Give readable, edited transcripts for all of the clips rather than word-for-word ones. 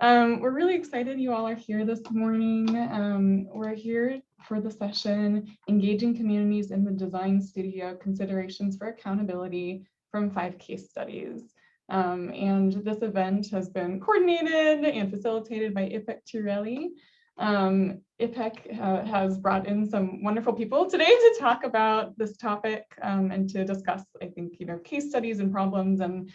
We're really excited you all are here this morning. We're here for the session, Engaging Communities in the Design Studio, Considerations for Accountability from 5 Case Studies. And this event has been coordinated and facilitated by Ipek Tireli. Ipek has brought in some wonderful people today to talk about this topic and to discuss, I think, case studies and problems and,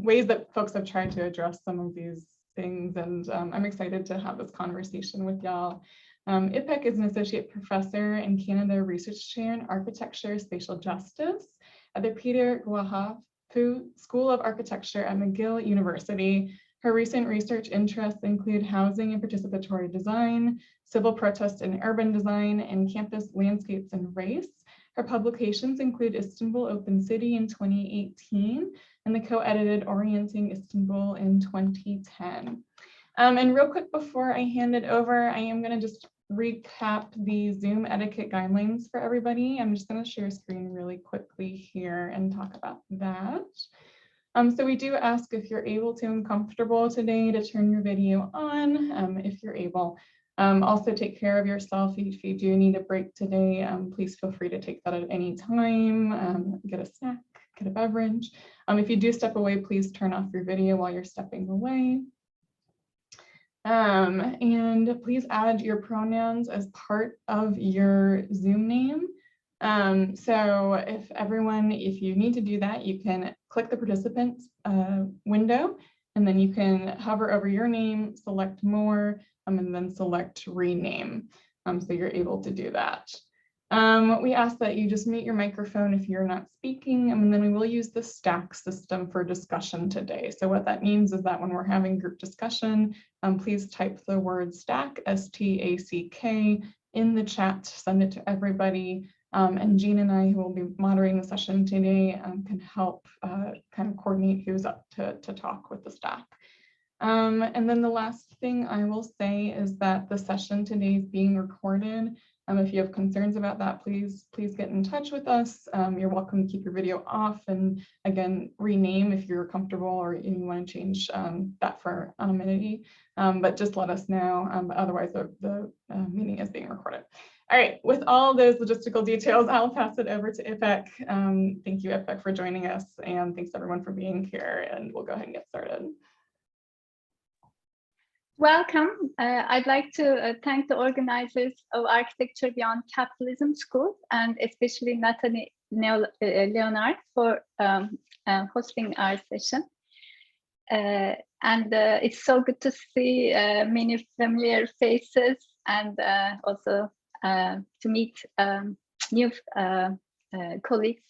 ways that folks have tried to address some of these things. And I'm excited to have this conversation with y'all. Ipek is an associate professor and Canada Research Chair in Architecture, Spatial Justice at the Peter Guahafu School of Architecture at McGill University. Her recent research interests include housing and participatory design, civil protest and urban design, and campus landscapes and race. Her publications include Istanbul Open City in 2018 and the co-edited Orienting Istanbul in 2010. And real quick before I hand it over, I am going to just recap the Zoom etiquette guidelines for everybody. I'm just going to share screen really quickly here and talk about that. So we do ask if you're able to and comfortable today to turn your video on, if you're able. Also take care of yourself. If you do need a break today, please feel free to take that at any time. Get a snack, get a beverage. If you do step away, please turn off your video while you're stepping away. And please add your pronouns as part of your Zoom name. So if you need to do that, you can click the participants window, and then you can hover over your name, select more, and then select rename. So you're able to do that. We ask that you just mute your microphone if you're not speaking, and then we will use the stack system for discussion today. So what that means is that when we're having group discussion, please type the word stack, S-T-A-C-K, in the chat, send it to everybody. And Jean and I, who will be moderating the session today, can help kind of coordinate who's up to talk with the stack. And then the last thing I will say is that the session today is being recorded. If you have concerns about that, please get in touch with us. You're welcome to keep your video off, and again, rename if you're comfortable or you want to change that for anonymity. But just let us know. Otherwise, the meeting is being recorded. All right, with all those logistical details, I'll pass it over to Ipek. Thank you, Ipek, for joining us, and thanks everyone for being here, and we'll go ahead and get started. Welcome. I'd like to thank the organizers of Architecture Beyond Capitalism School, and especially Natalie Leonard for hosting our session. And it's so good to see many familiar faces, and also to meet new colleagues.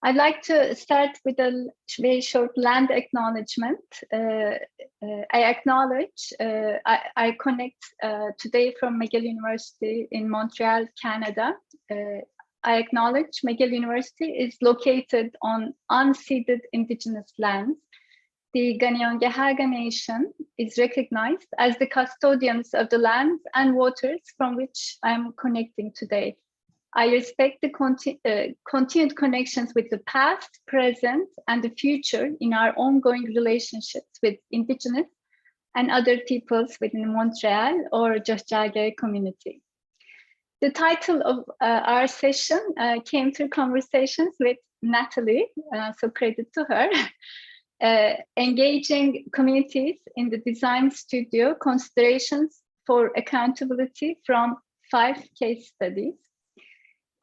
I'd like to start with a very short land acknowledgement. I acknowledge, I connect today from McGill University in Montreal, Canada. I acknowledge McGill University is located on unceded Indigenous lands. The Kanien'kehá:ka Nation is recognized as the custodians of the lands and waters from which I'm connecting today. I respect the continued connections with the past, present, and the future in our ongoing relationships with Indigenous and other peoples within the Montreal or Joshjage community. The title of our session came through conversations with Natalie, so credit to her. Engaging communities in the design studio, considerations for accountability from 5 case studies.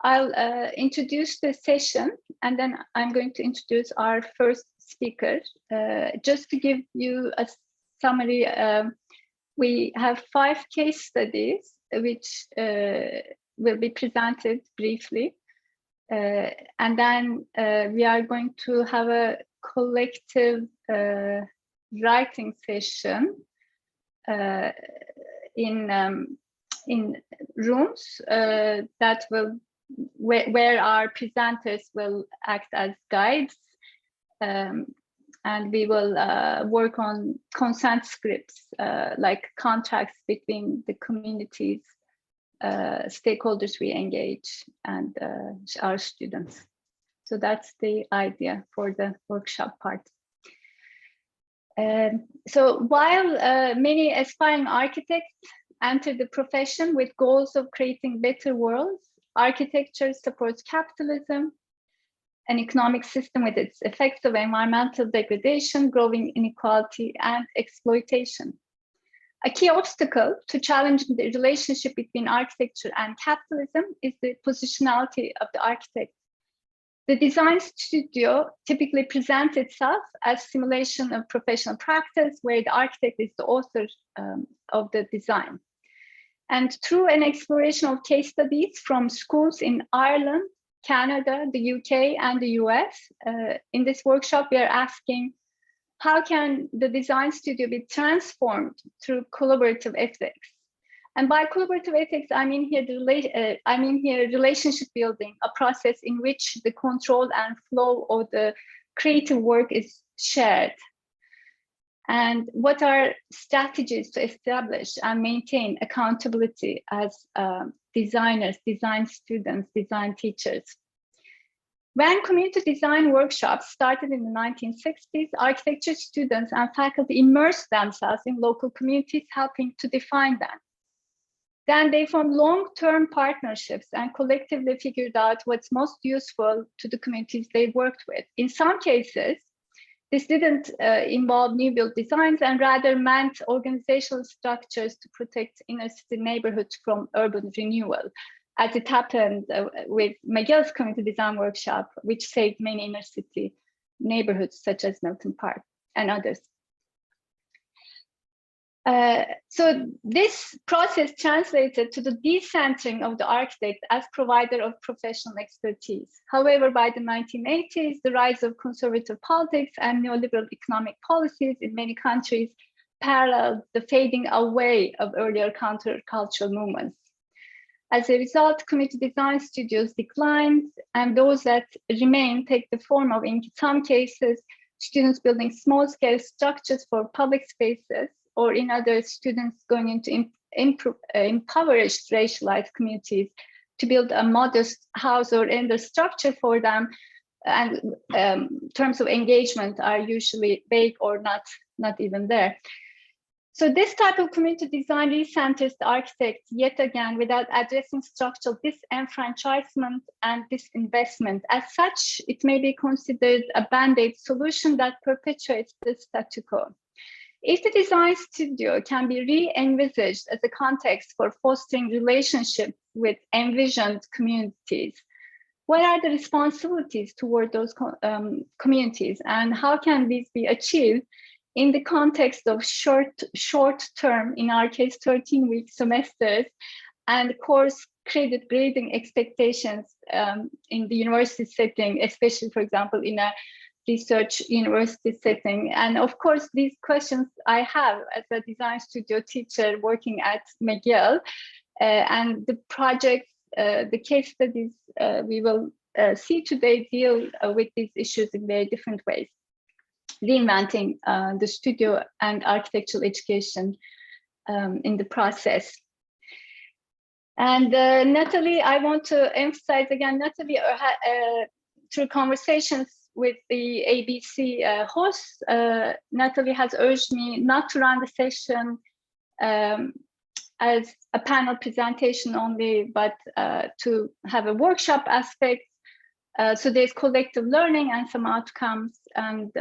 I'll introduce the session, and then I'm going to introduce our first speaker. Just to give you a summary, we have 5 case studies, which will be presented briefly. And then we are going to have a collective writing session in rooms that will where our presenters will act as guides, and we will work on consent scripts, like contracts between the communities, stakeholders we engage, and our students. So that's the idea for the workshop part. So while many aspiring architects enter the profession with goals of creating better worlds, architecture supports capitalism, an economic system with its effects of environmental degradation, growing inequality, and exploitation. A key obstacle to challenging the relationship between architecture and capitalism is the positionality of the architect. The design studio typically presents itself as simulation of professional practice, where the architect is the author of the design. And through an exploration of case studies from schools in Ireland, Canada, the UK, and the US, in this workshop, we are asking, how can the design studio be transformed through collaborative ethics? And by collaborative ethics, I mean here relationship building, a process in which the control and flow of the creative work is shared. And what are strategies to establish and maintain accountability as designers, design students, design teachers? When community design workshops started in the 1960s, architecture students and faculty immersed themselves in local communities, helping to define them. Then they formed long-term partnerships and collectively figured out what's most useful to the communities they worked with. In some cases, this didn't involve new build designs and rather meant organizational structures to protect inner city neighborhoods from urban renewal, as it happened with McGill's community design workshop, which saved many inner city neighborhoods such as Milton Park and others. So this process translated to the decentering of the architect as provider of professional expertise. However, by the 1980s, the rise of conservative politics and neoliberal economic policies in many countries paralleled the fading away of earlier countercultural movements. As a result, community design studios declined, and those that remain take the form of, in some cases, students building small-scale structures for public spaces, or in others, students going into impoverished racialized communities to build a modest house or indoor structure for them. And terms of engagement are usually vague or not even there. So this type of community design recenters the architect yet again without addressing structural disenfranchisement and disinvestment. As such, it may be considered a band-aid solution that perpetuates the status quo. If the design studio can be re-envisaged as a context for fostering relationships with envisioned communities, what are the responsibilities toward those communities, and how can these be achieved in the context of short term, in our case, 13-week semesters, and course credit grading expectations in the university setting, especially, for example, in a research university setting? And of course, these questions I have as a design studio teacher working at McGill, and the projects, the case studies we will see today deal with these issues in very different ways, reinventing the studio and architectural education in the process. And Natalie, I want to emphasize again, Natalie, through conversations with the ABC hosts, Natalie has urged me not to run the session as a panel presentation only, but to have a workshop aspect. So there's collective learning and some outcomes. And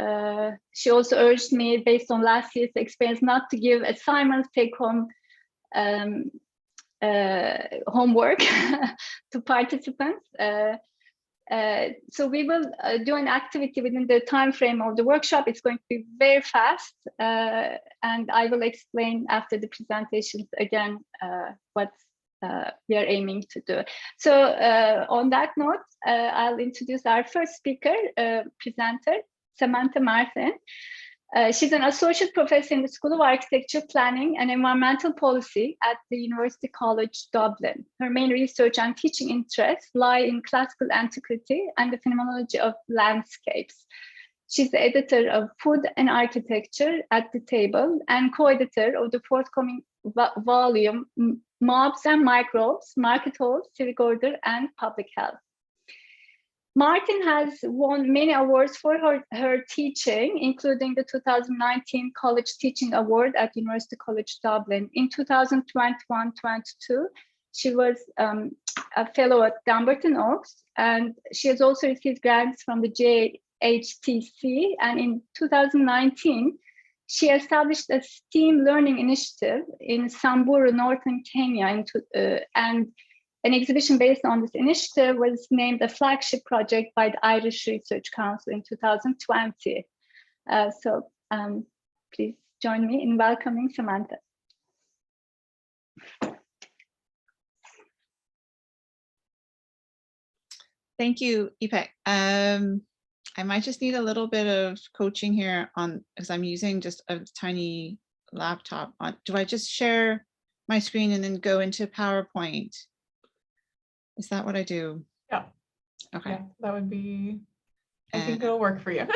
she also urged me, based on last year's experience, not to give assignments, take home homework to participants. So we will do an activity within the time frame of the workshop. It's going to be very fast, and I will explain after the presentations again what we are aiming to do. So on that note, I'll introduce our first speaker, presenter, Samantha Martin. She's an associate professor in the School of Architecture, Planning and Environmental Policy at the University College Dublin. Her main research and teaching interests lie in classical antiquity and the phenomenology of landscapes. She's the editor of Food and Architecture at the Table and co-editor of the forthcoming volume, Mobs and Microbes, Market Halls, Civic Order, and Public Health. Martin has won many awards for her teaching, including the 2019 College Teaching Award at University College Dublin. In 2021-22, she was a fellow at Dumbarton Oaks, and she has also received grants from the JHTC. And in 2019, she established a STEAM learning initiative in Samburu, northern Kenya, and an exhibition based on this initiative was named a flagship project by the Irish Research Council in 2020. Please join me in welcoming Samantha. Thank you, Ipek. I might just need a little bit of coaching here because I'm using just a tiny laptop. Do I just share my screen and then go into PowerPoint? Is that what I do? Yeah. Okay. Yeah, that would be, I think it'll work for you.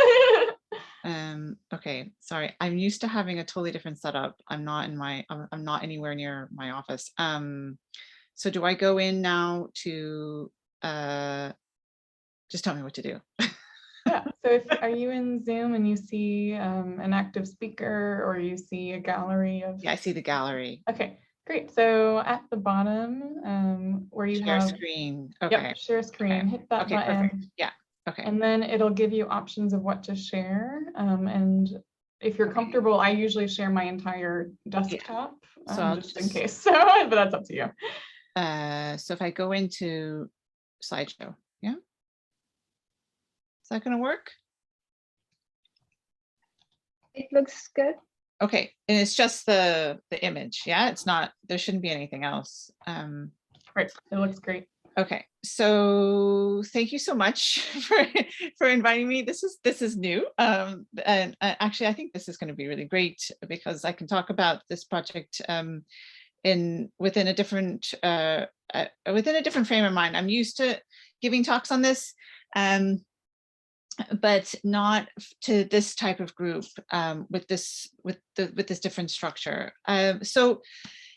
Okay, sorry. I'm used to having a totally different setup. I'm not anywhere near my office. So do I go in now to, just tell me what to do. Yeah, so are you in Zoom and you see an active speaker, or you see a gallery of? Yeah, I see the gallery. Okay. Great. So at the bottom, where you share have screen. Okay. Yep, share screen. Okay. Hit that Okay, button. perfect. Yeah. Okay. And then it'll give you options of what to share. And if you're comfortable, I usually share my entire desktop, So just in case. So, but that's up to you. So if I go into slideshow, yeah, is that going to work? It looks good. Okay, and it's just the image, yeah? It's not, there shouldn't be anything else. Right, it looks great. Okay, so thank you so much for inviting me. This is new, and actually I think this is going to be really great because I can talk about this project within a different frame of mind. I'm used to giving talks on this, but not to this type of group with this different structure. So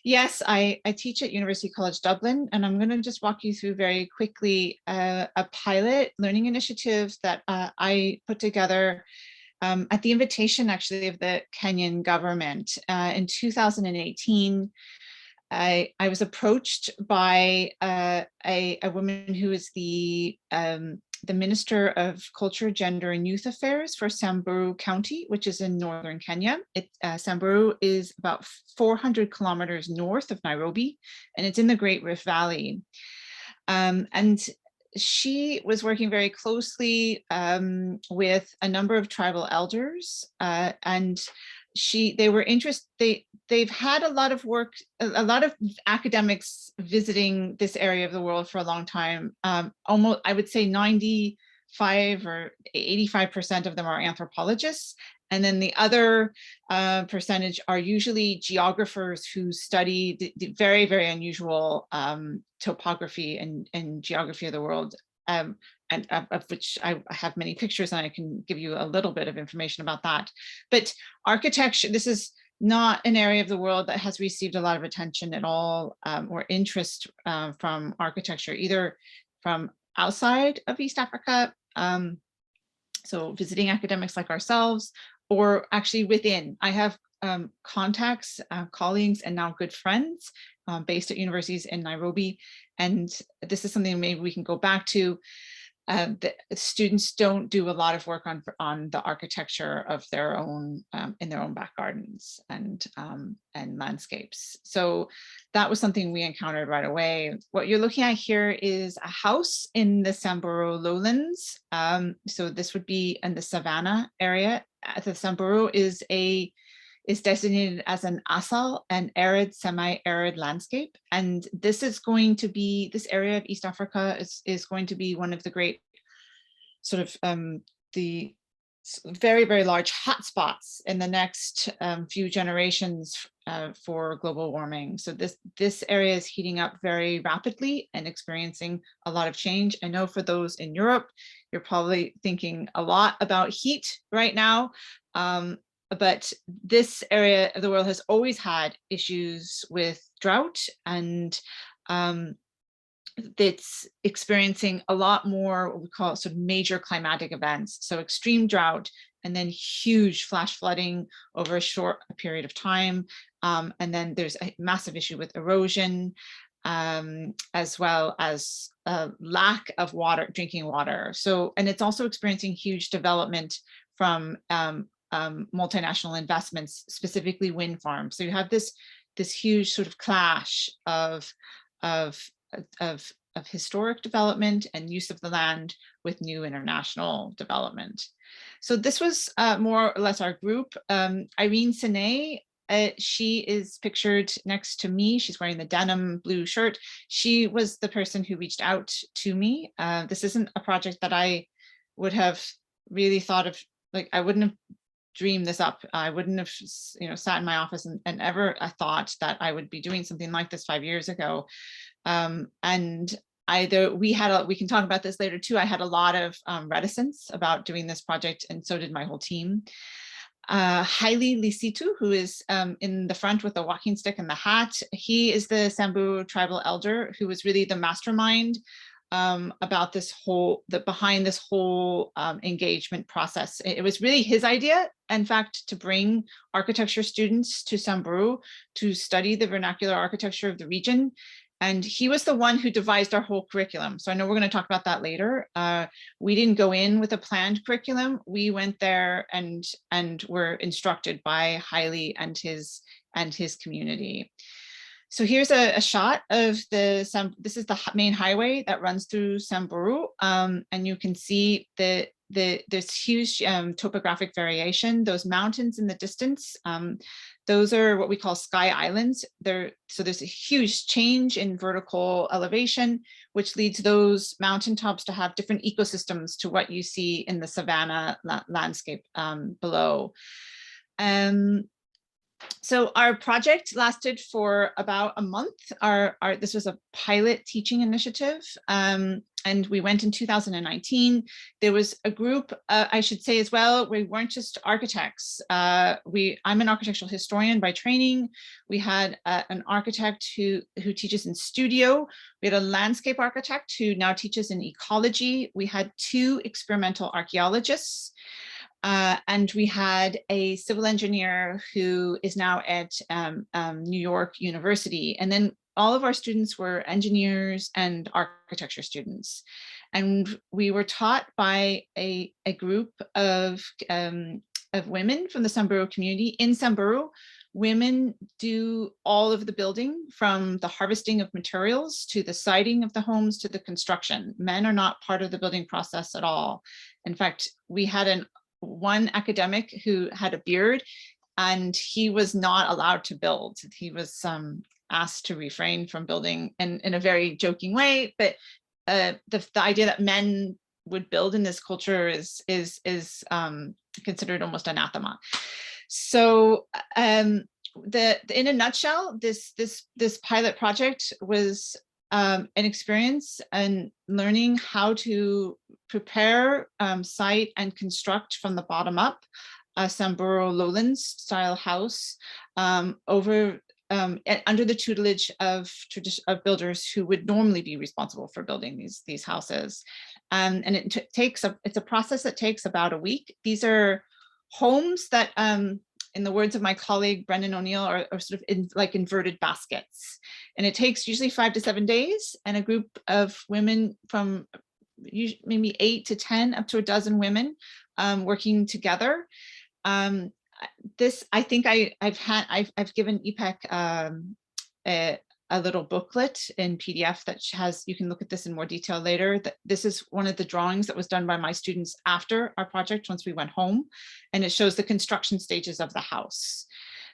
yes, I teach at University College Dublin, and I'm going to just walk you through very quickly a pilot learning initiative that I put together at the invitation actually of the Kenyan government in 2018. I was approached by a woman who is the Minister of Culture, Gender and Youth Affairs for Samburu County, which is in northern Kenya. Samburu is about 400 kilometers north of Nairobi, and it's in the Great Rift Valley. And she was working very closely with a number of tribal elders, and they were interested. They've had a lot of work, a lot of academics visiting this area of the world for a long time. Almost, I would say 95 or 85% of them are anthropologists. And then the other percentage are usually geographers who study the very, very unusual topography and geography of the world. And of which I have many pictures, and I can give you a little bit of information about that. But architecture, this is not an area of the world that has received a lot of attention at all, or interest from architecture, either from outside of East Africa, so visiting academics like ourselves, or actually within. I have contacts, colleagues, and now good friends based at universities in Nairobi. And this is something maybe we can go back to. The students don't do a lot of work on the architecture of their own in their own back gardens and landscapes. So that was something we encountered right away. What you're looking at here is a house in the Samburu lowlands. So this would be in the savannah area. The Samburu is designated as an ASAL, an arid, semi-arid landscape. And this is going to be, this area of East Africa is going to be one of the great sort of the very, very large hotspots in the next few generations for global warming. So this area is heating up very rapidly and experiencing a lot of change. I know for those in Europe, you're probably thinking a lot about heat right now. But this area of the world has always had issues with drought, and that's experiencing a lot more what we call sort of major climatic events. So extreme drought, and then huge flash flooding over a short period of time. And then there's a massive issue with erosion, as well as lack of water, drinking water. So, and it's also experiencing huge development from multinational investments, specifically wind farms. So you have this huge sort of clash of historic development and use of the land with new international development. So this was more or less our group. Irene Sine, she is pictured next to me. She's wearing the denim blue shirt. She was the person who reached out to me. This isn't a project that I would have really thought of, like I wouldn't have dreamed this up. I wouldn't have, sat in my office and ever thought that I would be doing something like this 5 years ago. And we can talk about this later too. I had a lot of reticence about doing this project, and so did my whole team. Haile Lisitu, who is in the front with the walking stick and the hat, he is the Samburu tribal elder who was really the mastermind about this whole, behind this whole engagement process. It was really his idea, in fact, to bring architecture students to Samburu to study the vernacular architecture of the region. And he was the one who devised our whole curriculum. So I know we're going to talk about that later. We didn't go in with a planned curriculum. We went there and were instructed by Haile and his community. So here's a shot of this is the main highway that runs through Samburu. And you can see there's huge topographic variation. Those mountains in the distance, those are what we call sky islands. So there's a huge change in vertical elevation, which leads those mountaintops to have different ecosystems to what you see in the savanna landscape below. So our project lasted for about a month. This was a pilot teaching initiative, and we went in 2019. There was a group, I should say as well, we weren't just architects. I'm an architectural historian by training. We had an architect who teaches in studio. We had a landscape architect who now teaches in ecology. We had 2 experimental archaeologists. And we had a civil engineer who is now at New York University. And then all of our students were engineers and architecture students. And we were taught by a group of women from the Samburu community. In Samburu, women do all of the building, from the harvesting of materials to the siding of the homes to the construction. Men are not part of the building process at all. In fact, we had one academic who had a beard, and he was not allowed to build. He was asked to refrain from building in a very joking way, but the idea that men would build in this culture is considered almost anathema. So in a nutshell, this pilot project was an experience and learning how to prepare, site, and construct from the bottom up a Samburu lowlands style house under the tutelage of builders who would normally be responsible for building these houses. And it's a process that takes about a week. These are homes that, in the words of my colleague Brendan O'Neill, are sort of like inverted baskets. And it takes usually 5 to 7 days, and a group of women from maybe 8 to 10 up to a dozen women working together. I think I've given EPEC a little booklet in PDF that has, you can look at this in more detail later. This is one of the drawings that was done by my students after our project, once we went home, and it shows the construction stages of the house.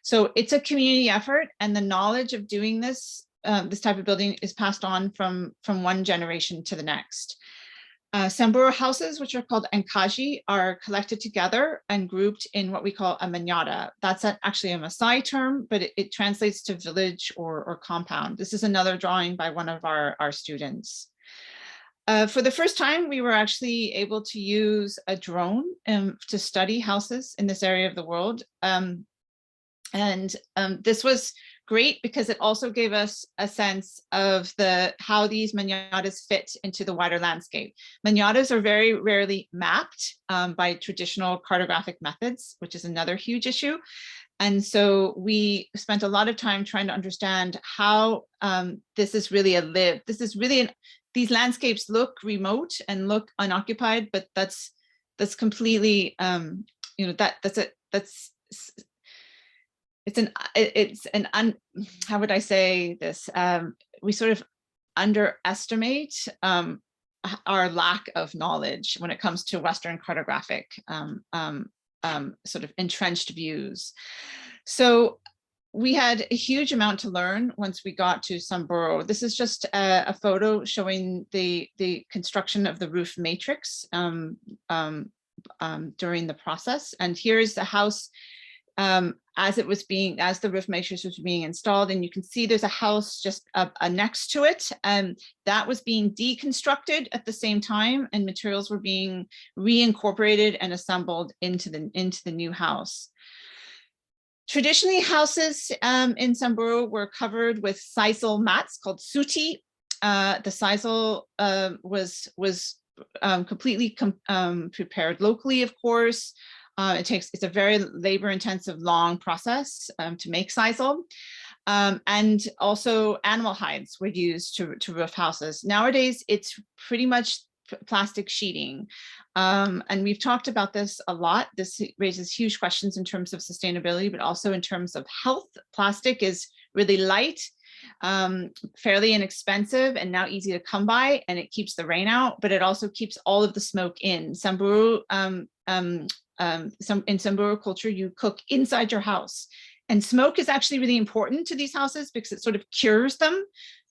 So it's a community effort, and the knowledge of doing this type of building is passed on from one generation to the next. Samburu houses, which are called enkaji, are collected together and grouped in what we call a manyatta. That's actually a Maasai term, but it translates to village or compound. This is another drawing by one of our students. For the first time, we were actually able to use a drone to study houses in this area of the world. This was great because it also gave us a sense of how these manyatas fit into the wider landscape. Manyatas are very rarely mapped by traditional cartographic methods, which is another huge issue. And so we spent a lot of time trying to understand how this is really these landscapes look remote and look unoccupied, but that's completely, how would I say this? We sort of underestimate our lack of knowledge when it comes to Western cartographic sort of entrenched views. So we had a huge amount to learn once we got to Samburu. This is just a photo showing the construction of the roof matrix during the process. And here's the house as the roof matrix was being installed, and you can see there's a house just next to it, and that was being deconstructed at the same time, and materials were being reincorporated and assembled into the new house. Traditionally, houses in Samburu were covered with sisal mats called suti. The sisal was completely prepared locally, of course. It's a very labor-intensive, long process to make sisal. And also animal hides were used to roof houses. Nowadays, it's pretty much plastic sheeting. And we've talked about this a lot. This raises huge questions in terms of sustainability, but also in terms of health. Plastic is really light, fairly inexpensive, and now easy to come by, and it keeps the rain out, but it also keeps all of the smoke in. Samburu, in Samburu culture, you cook inside your house, and smoke is actually really important to these houses because it sort of cures them.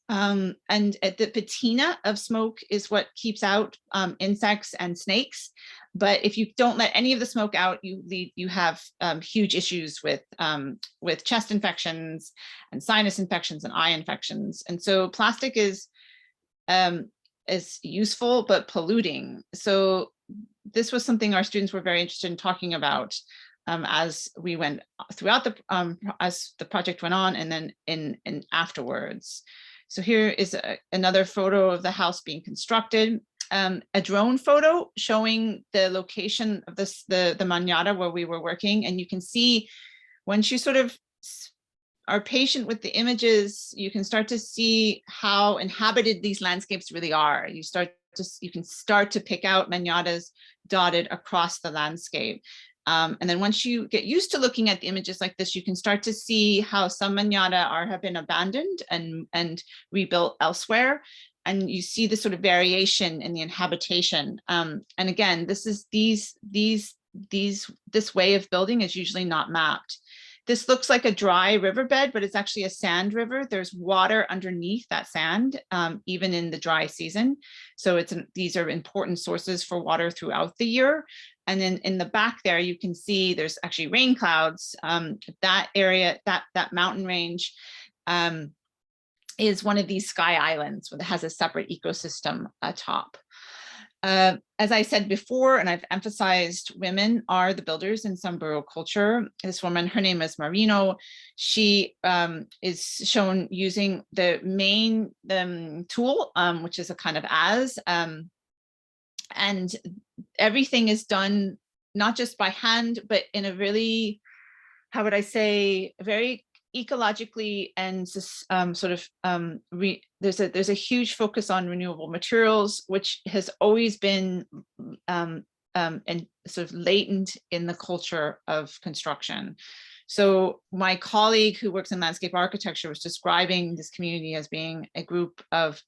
And the patina of smoke is what keeps out insects and snakes. But if you don't let any of the smoke out, you have huge issues with chest infections and sinus infections and eye infections. And so plastic is useful but polluting. So this was something our students were very interested in talking about as we went throughout as the project went on, and then in afterwards. So here is another photo of the house being constructed. A drone photo showing the location of the manyata where we were working, and you can see once you sort of are patient with the images, you can start to see how inhabited these landscapes really are. You can start to pick out manyatas dotted across the landscape. And then once you get used to looking at the images like this, you can start to see how some manyata have been abandoned and rebuilt elsewhere. And you see this sort of variation in the inhabitation. And again, this way of building is usually not mapped. This looks like a dry riverbed, but it's actually a sand river. There's water underneath that sand, even in the dry season. So these are important sources for water throughout the year. And then in the back there, you can see there's actually rain clouds. That area, that mountain range is one of these sky islands that has a separate ecosystem atop. As I said before, and I've emphasized, women are the builders in Samburu culture. This woman, her name is Marino. She is shown using the main tool, which is a kind of and everything is done not just by hand, but in a really, how would I say, very ecologically and there's a huge focus on renewable materials, which has always been and sort of latent in the culture of construction. So my colleague who works in landscape architecture was describing this community as being a group of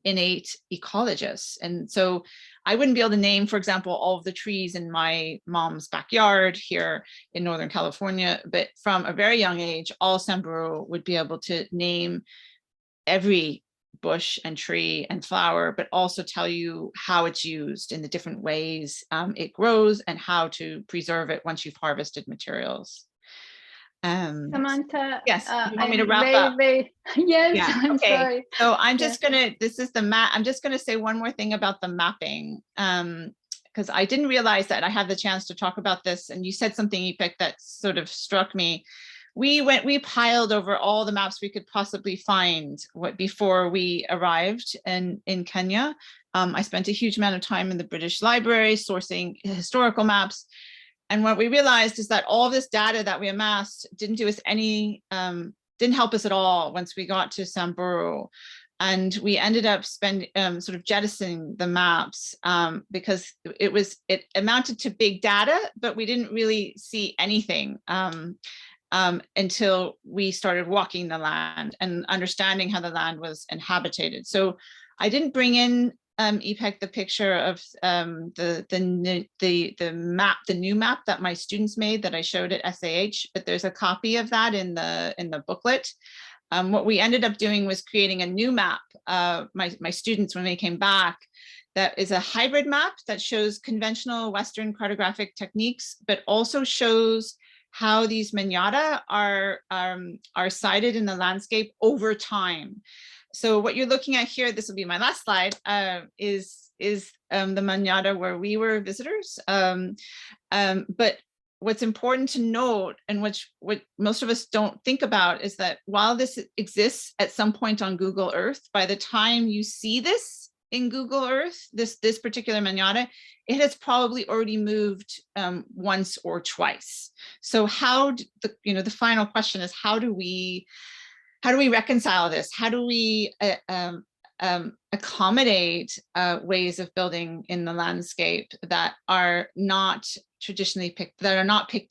innate ecologists. And so I wouldn't be able to name, for example, all of the trees in my mom's backyard here in Northern California, but from a very young age, all Samburu would be able to name every bush and tree and flower, but also tell you how it's used in the different ways it grows and how to preserve it once you've harvested materials. Samantha, yes, you want me to wrap up? Yes, yeah, I'm okay. sorry. So I'm just gonna, this is the map. I'm just gonna say one more thing about the mapping, because I didn't realize that I had the chance to talk about this, and you said something, Ipek, that sort of struck me. we piled over all the maps we could possibly find before we arrived in Kenya. I spent a huge amount of time in the British Library sourcing historical maps. And what we realized is that all this data that we amassed didn't do us any, didn't help us at all once we got to Samburu. And we ended up sort of jettisoning the maps because it amounted to big data, but we didn't really see anything until we started walking the land and understanding how the land was inhabited. So I didn't bring in Ipek the picture of the map, the new map that my students made that I showed at SAH, but there's a copy of that in the booklet. What we ended up doing was creating a new map. My students, when they came back, that is a hybrid map that shows conventional Western cartographic techniques, but also shows how these manyata are sited in the landscape over time. So what you're looking at here, this will be my last slide, is the manyata where we were visitors. But what's important to note, and what most of us don't think about, is that while this exists at some point on Google Earth, by the time you see this in Google Earth, this particular manyata, it has probably already moved once or twice. So the final question is, how do we reconcile this? How do we accommodate ways of building in the landscape that are not traditionally picked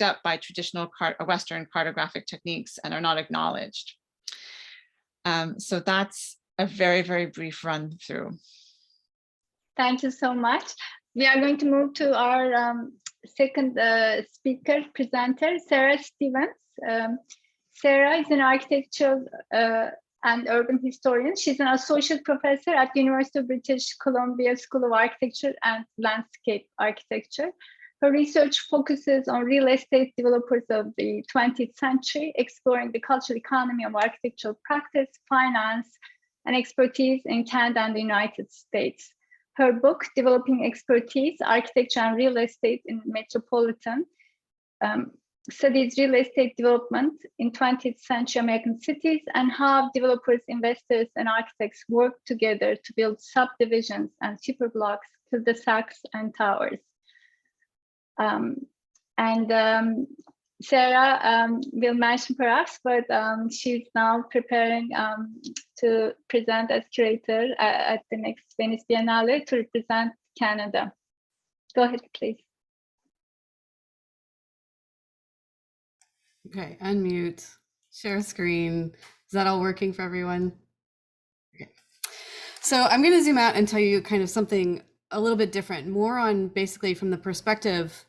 up by traditional Western cartographic techniques and are not acknowledged? So that's a very, very brief run through. Thank you so much. We are going to move to our second presenter, Sarah Stevens. Sarah is an architectural and urban historian. She's an associate professor at the University of British Columbia School of Architecture and Landscape Architecture. Her research focuses on real estate developers of the 20th century, exploring the cultural economy of architectural practice, finance, and expertise in Canada and the United States. Her book, Developing Expertise, Architecture and Real Estate in Metropolitan, studies real estate development in 20th century American cities and how developers, investors, and architects work together to build subdivisions and superblocks, cul-de-sacs, and towers. Sarah will mention perhaps, but she's now preparing to present as curator at the next Venice Biennale to represent Canada. Go ahead, please. Okay, unmute, share screen. Is that all working for everyone? Okay. So I'm going to zoom out and tell you kind of something a little bit different, more on basically from the perspective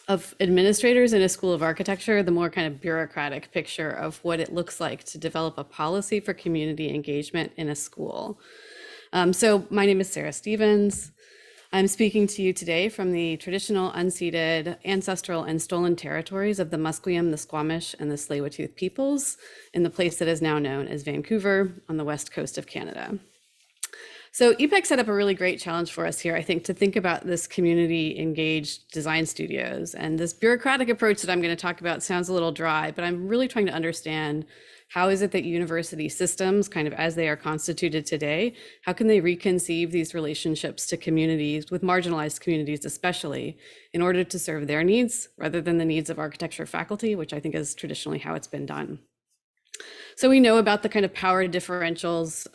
of administrators in a school of architecture, the more kind of bureaucratic picture of what it looks like to develop a policy for community engagement in a school. So my name is Sarah Stevens. I'm speaking to you today from the traditional, unceded, ancestral, and stolen territories of the Musqueam, the Squamish, and the Tsleil-Waututh peoples in the place that is now known as Vancouver on the west coast of Canada. So Ipek set up a really great challenge for us here, I think, to think about this community engaged design studios. And this bureaucratic approach that I'm going to talk about sounds a little dry, but I'm really trying to understand how is it that university systems, kind of as they are constituted today, how can they reconceive these relationships to communities, with marginalized communities especially, in order to serve their needs rather than the needs of architecture faculty, which I think is traditionally how it's been done. So we know about the kind of power differentials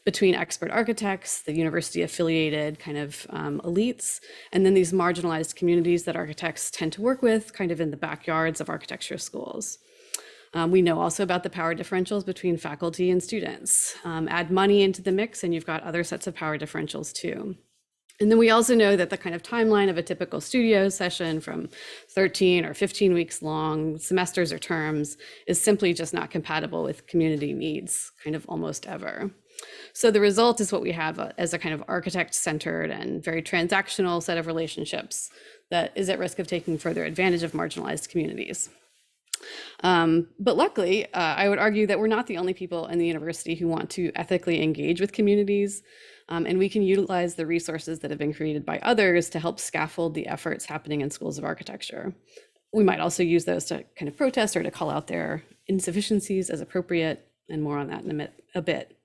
between expert architects, the university affiliated kind of elites, and then these marginalized communities that architects tend to work with kind of in the backyards of architecture schools. We know also about the power differentials between faculty and students. Add money into the mix and you've got other sets of power differentials too. And then we also know that the kind of timeline of a typical studio session from 13 or 15 weeks long, semesters or terms, is simply just not compatible with community needs, kind of almost ever. So the result is what we have as a kind of architect-centered and very transactional set of relationships that is at risk of taking further advantage of marginalized communities. But luckily, I would argue that we're not the only people in the university who want to ethically engage with communities. And we can utilize the resources that have been created by others to help scaffold the efforts happening in schools of architecture. we might also use those to kind of protest or to call out their insufficiencies as appropriate, and more on that in a bit.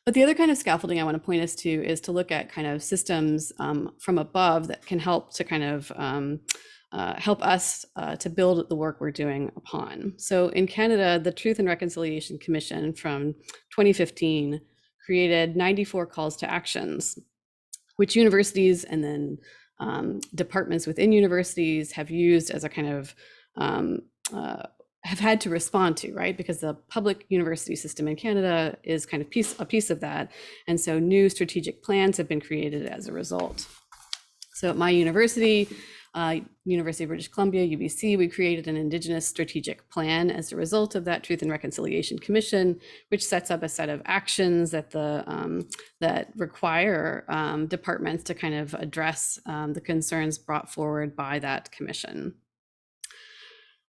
But the other kind of scaffolding I want to point us to is to look at kind of systems from above that can help to kind of help us to build the work we're doing upon. So in Canada, the Truth and Reconciliation Commission from 2015 created 94 calls to actions, which universities and then departments within universities have used as a kind of have had to respond to, right? Because the public university system in Canada is kind of a piece of that. And so new strategic plans have been created as a result. So at my university, University of British Columbia, UBC, we created an Indigenous strategic plan as a result of that Truth and Reconciliation Commission, which sets up a set of actions that that require departments to kind of address the concerns brought forward by that commission.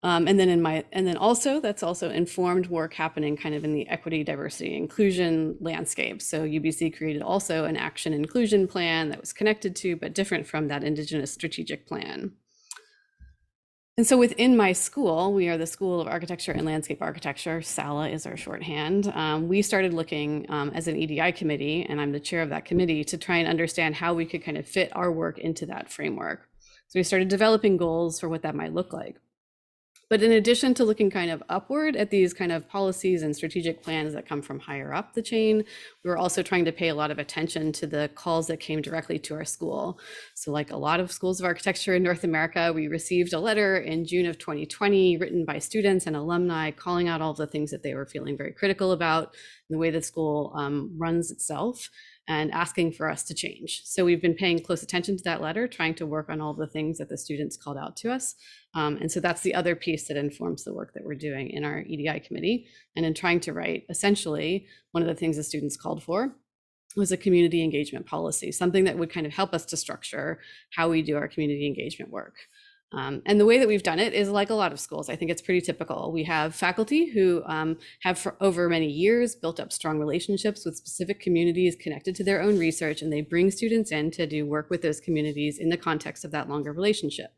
And then also that's also informed work happening kind of in the equity, diversity, inclusion landscape. So UBC created also an action inclusion plan that was connected to, but different from that Indigenous strategic plan. And so within my school, we are the School of Architecture and Landscape Architecture, SALA is our shorthand. We started looking as an EDI committee, and I'm the chair of that committee, to try and understand how we could kind of fit our work into that framework. So we started developing goals for what that might look like. But in addition to looking kind of upward at these kind of policies and strategic plans that come from higher up the chain, we were also trying to pay a lot of attention to the calls that came directly to our school. So like a lot of schools of architecture in North America, we received a letter in June of 2020 written by students and alumni calling out all the things that they were feeling very critical about the way the school runs itself, and asking for us to change. So we've been paying close attention to that letter, trying to work on all the things that the students called out to us. And so that's the other piece that informs the work that we're doing in our EDI committee. And in trying to write, essentially, one of the things the students called for was a community engagement policy, something that would kind of help us to structure how we do our community engagement work. And the way that we've done it is like a lot of schools. I think it's pretty typical. We have faculty who have for over many years built up strong relationships with specific communities connected to their own research, and they bring students in to do work with those communities in the context of that longer relationship.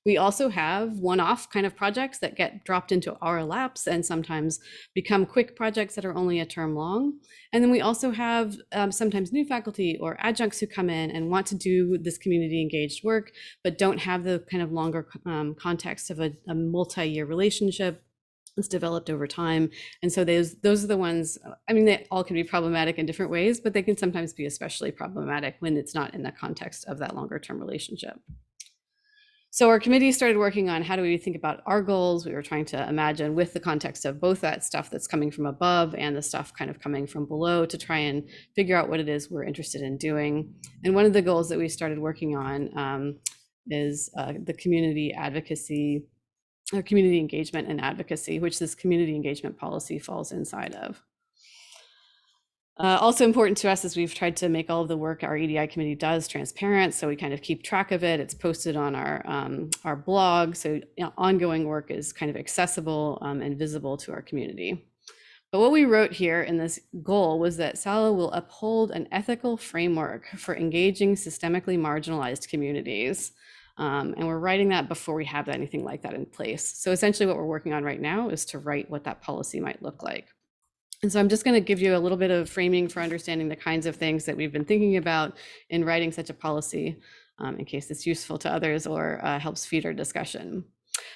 We also have one-off kind of projects that get dropped into our laps and sometimes become quick projects that are only a term long. And then we also have sometimes new faculty or adjuncts who come in and want to do this community engaged work, but don't have the kind of longer context of a multi-year relationship that's developed over time. And so those are the ones, I mean, they all can be problematic in different ways, but they can sometimes be especially problematic when it's not in the context of that longer term relationship. So our committee started working on how do we think about our goals. We were trying to imagine with the context of both that stuff that's coming from above and the stuff kind of coming from below to try and figure out what it is we're interested in doing. And one of the goals that we started working on is the community advocacy, or community engagement and advocacy, which this community engagement policy falls inside of. Also important to us is we've tried to make all of the work our EDI committee does transparent, so we kind of keep track of it. It's posted on our blog, so ongoing work is kind of accessible and visible to our community. But what we wrote here in this goal was that SALA will uphold an ethical framework for engaging systemically marginalized communities. And we're writing that before we have anything like that in place. So essentially what we're working on right now is to write what that policy might look like. And so I'm just going to give you a little bit of framing for understanding the kinds of things that we've been thinking about in writing such a policy, in case it's useful to others or helps feed our discussion.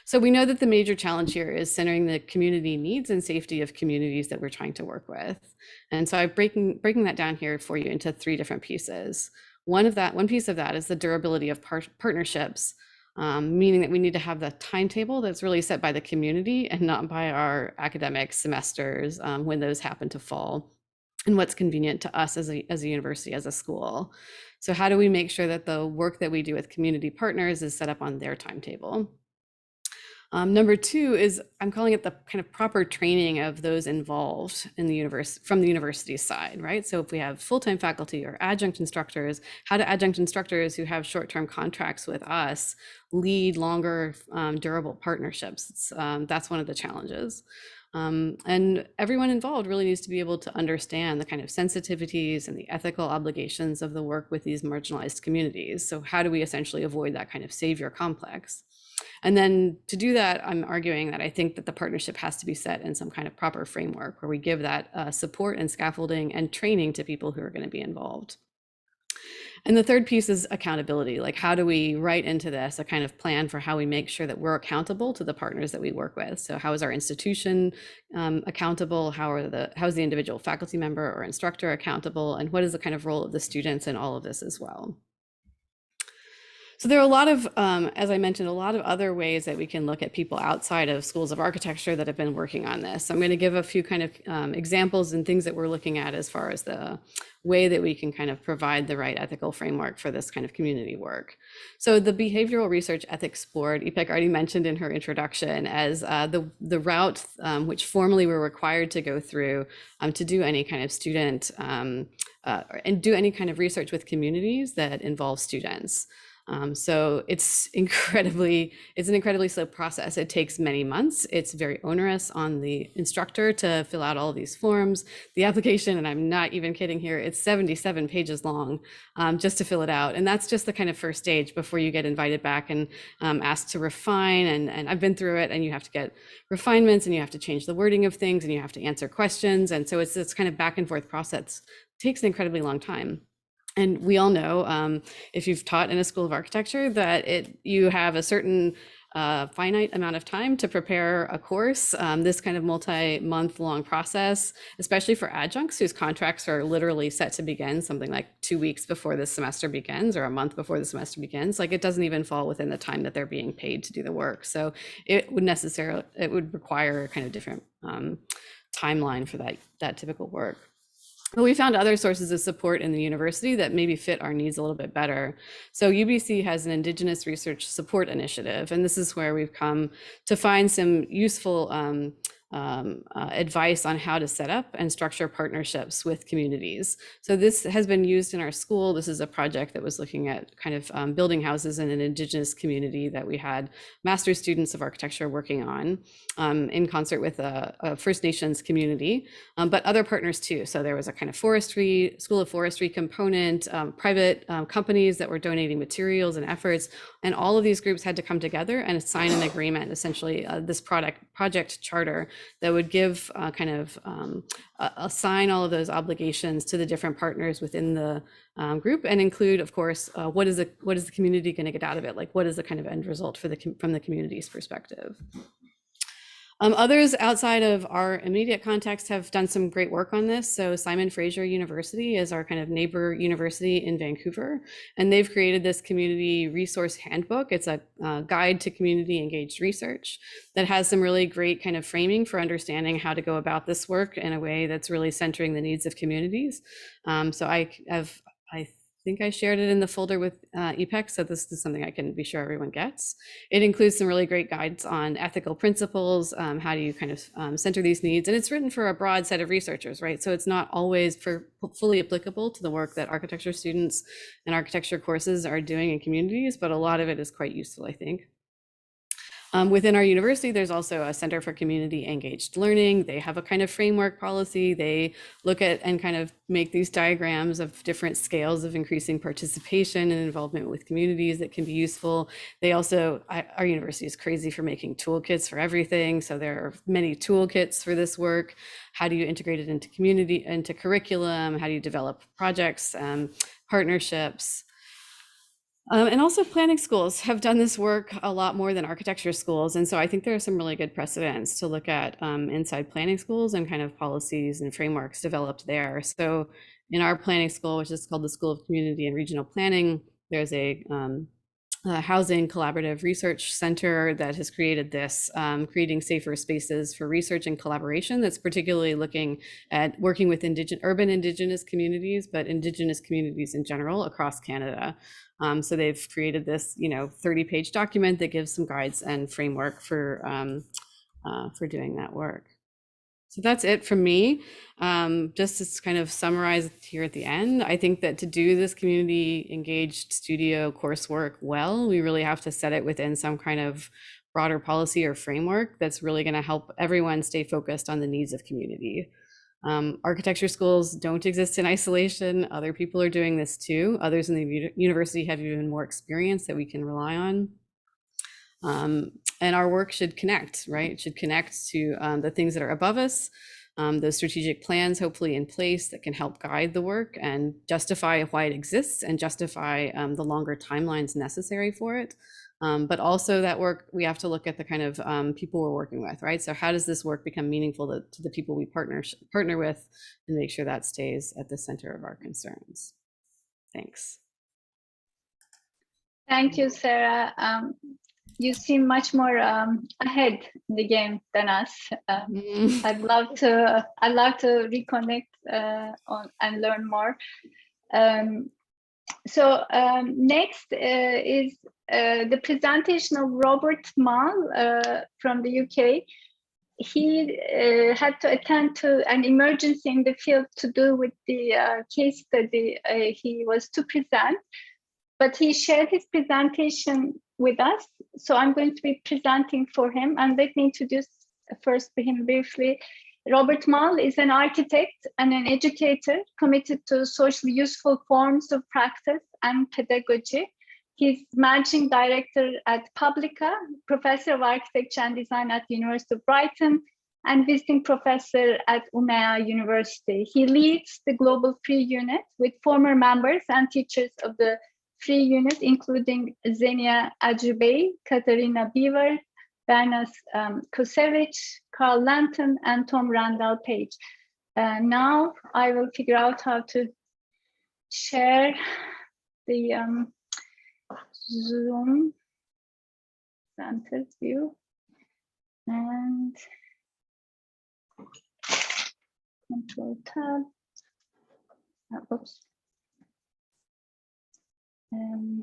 So we know that the major challenge here is centering the community needs and safety of communities that we're trying to work with. And so I'm breaking that down here for you into 3 different pieces. One piece of that is the durability of partnerships, meaning that we need to have the timetable that's really set by the community and not by our academic semesters when those happen to fall, and what's convenient to us as a university, as a school. So how do we make sure that the work that we do with community partners is set up on their timetable? Number 2 is, I'm calling it the kind of proper training of those involved in the from the university side, right? So if we have full-time faculty or adjunct instructors, how do adjunct instructors who have short-term contracts with us lead longer durable partnerships? That's one of the challenges. And everyone involved really needs to be able to understand the kind of sensitivities and the ethical obligations of the work with these marginalized communities. So how do we essentially avoid that kind of savior complex? And then to do that, I'm arguing that I think that the partnership has to be set in some kind of proper framework where we give that support and scaffolding and training to people who are going to be involved. And the third piece is accountability. Like, how do we write into this a kind of plan for how we make sure that we're accountable to the partners that we work with? So how is our institution accountable? How is the individual faculty member or instructor accountable? And what is the kind of role of the students in all of this as well? So there are a lot of, as I mentioned, a lot of other ways that we can look at people outside of schools of architecture that have been working on this. I'm going to give a few kind of examples and things that we're looking at as far as the way that we can kind of provide the right ethical framework for this kind of community work. So the Behavioral Research Ethics Board, Ipek already mentioned in her introduction as the route which formally we're required to go through to do any kind of student and do any kind of research with communities that involve students. So it's an incredibly slow process. It takes many months. It's very onerous on the instructor to fill out all these forms. The application, and I'm not even kidding here, it's 77 pages long just to fill it out. And that's just the kind of first stage before you get invited back and asked to refine. And I've been through it, and you have to get refinements and you have to change the wording of things and you have to answer questions. And so it's this kind of back and forth process. It takes an incredibly long time. And we all know, if you've taught in a school of architecture, that you have a certain finite amount of time to prepare a course. This kind of multi-month long process, especially for adjuncts whose contracts are literally set to begin something like 2 weeks before the semester begins or a month before the semester begins, like it doesn't even fall within the time that they're being paid to do the work. So it would require a kind of different timeline for that typical work. But we found other sources of support in the university that maybe fit our needs a little bit better. So UBC has an Indigenous Research Support Initiative, and this is where we've come to find some useful advice on how to set up and structure partnerships with communities. So this has been used in our school. This is a project that was looking at kind of building houses in an Indigenous community that we had master's students of architecture working on in concert with a First Nations community, but other partners too. So there was a kind of school of forestry component, private companies that were donating materials and efforts, and all of these groups had to come together and sign an agreement, essentially this project charter that would give assign all of those obligations to the different partners within the group, and include, of course, what is the community going to get out of it? Like, what is the kind of end result from the community's perspective? Others outside of our immediate context have done some great work on this. So Simon Fraser University is our kind of neighbor university in Vancouver, and they've created this community resource handbook. It's a guide to community engaged research that has some really great kind of framing for understanding how to go about this work in a way that's really centering the needs of communities. So I think I shared it in the folder with Ipek, so this is something I can be sure everyone gets. It includes some really great guides on ethical principles, how do you kind of center these needs, and it's written for a broad set of researchers, right? So it's not always fully applicable to the work that architecture students and architecture courses are doing in communities, but a lot of it is quite useful, I think. Within our university, there's also a Center for Community Engaged Learning. They have a kind of framework policy. They look at and kind of make these diagrams of different scales of increasing participation and involvement with communities that can be useful. They also, our university is crazy for making toolkits for everything. So there are many toolkits for this work. How do you integrate it into community, into curriculum? How do you develop projects, partnerships? And also planning schools have done this work a lot more than architecture schools. And so I think there are some really good precedents to look at inside planning schools and kind of policies and frameworks developed there. So in our planning school, which is called the School of Community and Regional Planning, there's a housing collaborative research center that has created this, creating safer spaces for research and collaboration that's particularly looking at working with urban Indigenous communities, but Indigenous communities in general across Canada. So they've created this, 30-page document that gives some guides and framework for doing that work. So that's it from me. Just to kind of summarize here at the end, I think that to do this community engaged studio coursework well, we really have to set it within some kind of broader policy or framework that's really going to help everyone stay focused on the needs of community. Architecture schools don't exist in isolation. Other people are doing this too. Others in the university have even more experience that we can rely on. And our work should connect, right? It should connect to the things that are above us, those strategic plans hopefully in place that can help guide the work and justify why it exists and justify the longer timelines necessary for it. But also that work, we have to look at the kind of people we're working with, right? So how does this work become meaningful to the people we partner with, and make sure that stays at the center of our concerns? Thanks. Thank you, Sarah. You seem much more ahead in the game than us. I'd love to reconnect and learn more. So next is the presentation of Robert Mull from the UK. He had to attend to an emergency in the field to do with the case study he was to present, but he shared his presentation with us. So I'm going to be presenting for him, and let me introduce first him briefly. Robert Mull is an architect and an educator committed to socially useful forms of practice and pedagogy. He's managing director at Publica, professor of architecture and design at the University of Brighton, and visiting professor at Umea University. He leads the Global Free Unit with former members and teachers of the Free Unit, including Zenia Ajubey, Katarina Beaver, Bernas Kosevich, Carl Lanton, and Tom Randall Page. Now I will figure out how to share the Zoom center view and Control Tab. Oops. Control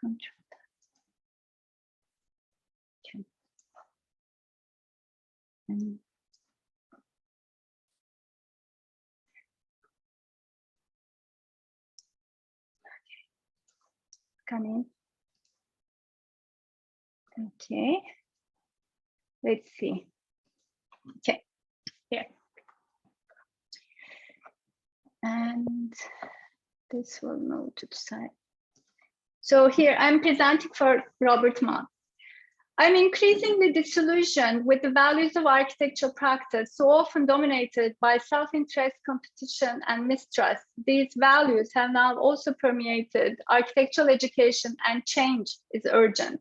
Tab. Okay. Coming. Okay. Let's see. Okay. Here. And this will move to the side. So here I'm presenting for Robert Mull. I'm increasingly disillusioned with the values of architectural practice, so often dominated by self-interest, competition, and mistrust. These values have now also permeated architectural education, and change is urgent.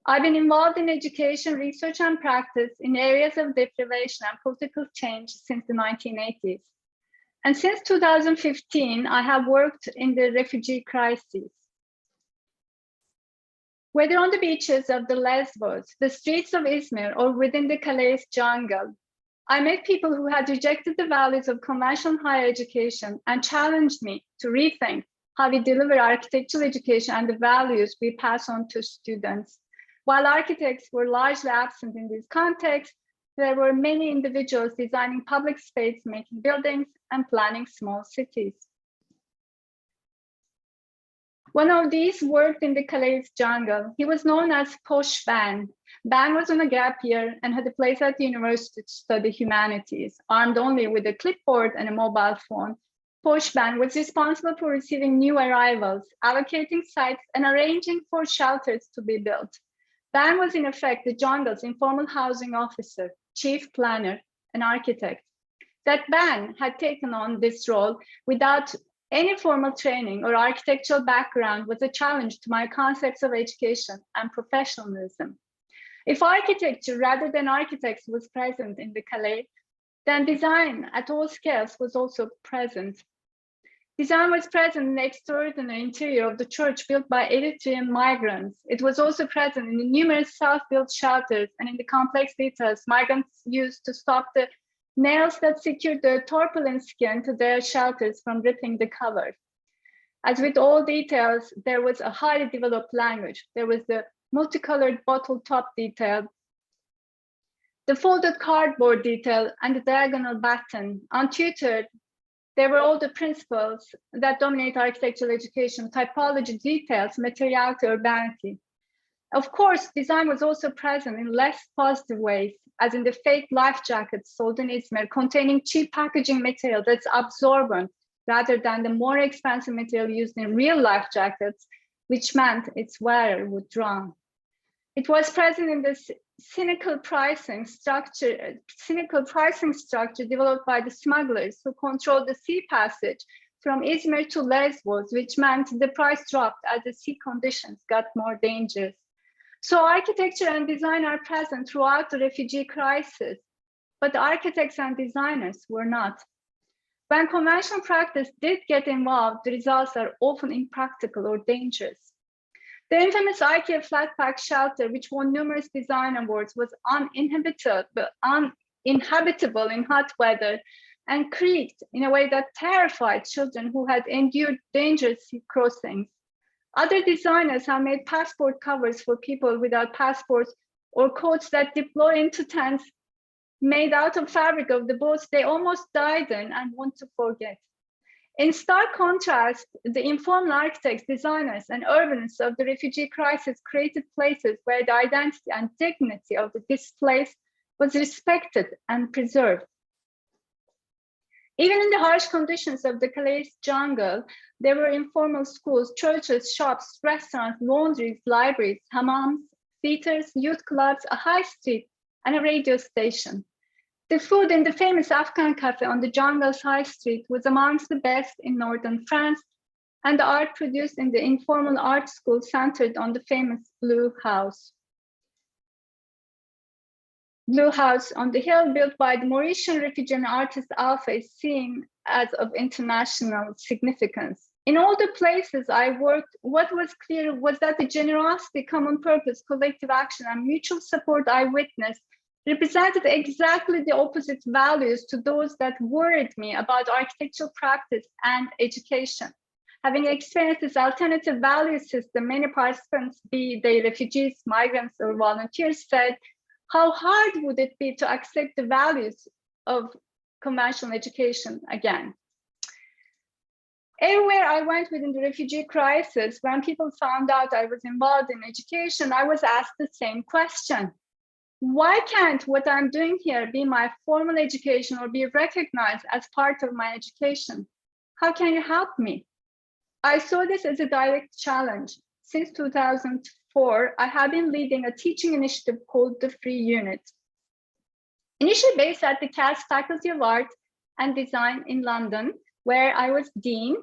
I've been involved in education, research, and practice in areas of deprivation and political change since the 1980s. And since 2015, I have worked in the refugee crisis. Whether on the beaches of the Lesbos, the streets of Izmir, or within the Calais jungle, I met people who had rejected the values of conventional higher education and challenged me to rethink how we deliver architectural education and the values we pass on to students. While architects were largely absent in this context, there were many individuals designing public space, making buildings, and planning small cities. One of these worked in the Calais jungle. He was known as Posh Ban. Ban was on a gap year and had a place at the university to study humanities. Armed only with a clipboard and a mobile phone, Posh Ban was responsible for receiving new arrivals, allocating sites, and arranging for shelters to be built. Ban was in effect the jungle's informal housing officer, chief planner, and architect. That Ban had taken on this role without any formal training or architectural background was a challenge to my concepts of education and professionalism. If architecture rather than architects was present in the Calais, then design at all scales was also present. Design was present in the extraordinary interior of the church built by Eritrean migrants. It was also present in the numerous self-built shelters and in the complex details migrants used to stop the nails that secured the tarpaulin skin to their shelters from ripping the cover. As with all details, there was a highly developed language. There was the multicolored bottle top detail, the folded cardboard detail, and the diagonal batten. Untutored, there were all the principles that dominate architectural education: typology, details, materiality, urbanity. Of course, design was also present in less positive ways, as in the fake life jackets sold in Izmir, containing cheap packaging material that's absorbent rather than the more expensive material used in real life jackets, which meant its wearer would drown. It was present in the cynical pricing structure developed by the smugglers who controlled the sea passage from Izmir to Lesbos, which meant the price dropped as the sea conditions got more dangerous. So architecture and design are present throughout the refugee crisis, but architects and designers were not. When conventional practice did get involved, the results are often impractical or dangerous. The infamous IKEA flat pack shelter, which won numerous design awards, was uninhabitable in hot weather and creaked in a way that terrified children who had endured dangerous sea crossings. Other designers have made passport covers for people without passports, or coats that deploy into tents made out of fabric of the boats they almost died in and want to forget. In stark contrast, the informal architects, designers, and urbanists of the refugee crisis created places where the identity and dignity of the displaced was respected and preserved. Even in the harsh conditions of the Calais jungle, there were informal schools, churches, shops, restaurants, laundries, libraries, hammams, theaters, youth clubs, a high street, and a radio station. The food in the famous Afghan cafe on the jungle's high street was amongst the best in northern France, and the art produced in the informal art school centered on the famous Blue House. Blue House on the hill, built by the Mauritian refugee and artist Alpha, is seen as of international significance. In all the places I worked, what was clear was that the generosity, common purpose, collective action, and mutual support I witnessed represented exactly the opposite values to those that worried me about architectural practice and education. Having experienced this alternative value system, many participants, be they refugees, migrants, or volunteers, said, how hard would it be to accept the values of conventional education again? Everywhere I went within the refugee crisis, when people found out I was involved in education, I was asked the same question. Why can't what I'm doing here be my formal education or be recognized as part of my education? How can you help me? I saw this as a direct challenge. Since 2004, I have been leading a teaching initiative called the Free Unit. Initially based at the CAS Faculty of Art and Design in London, where I was dean,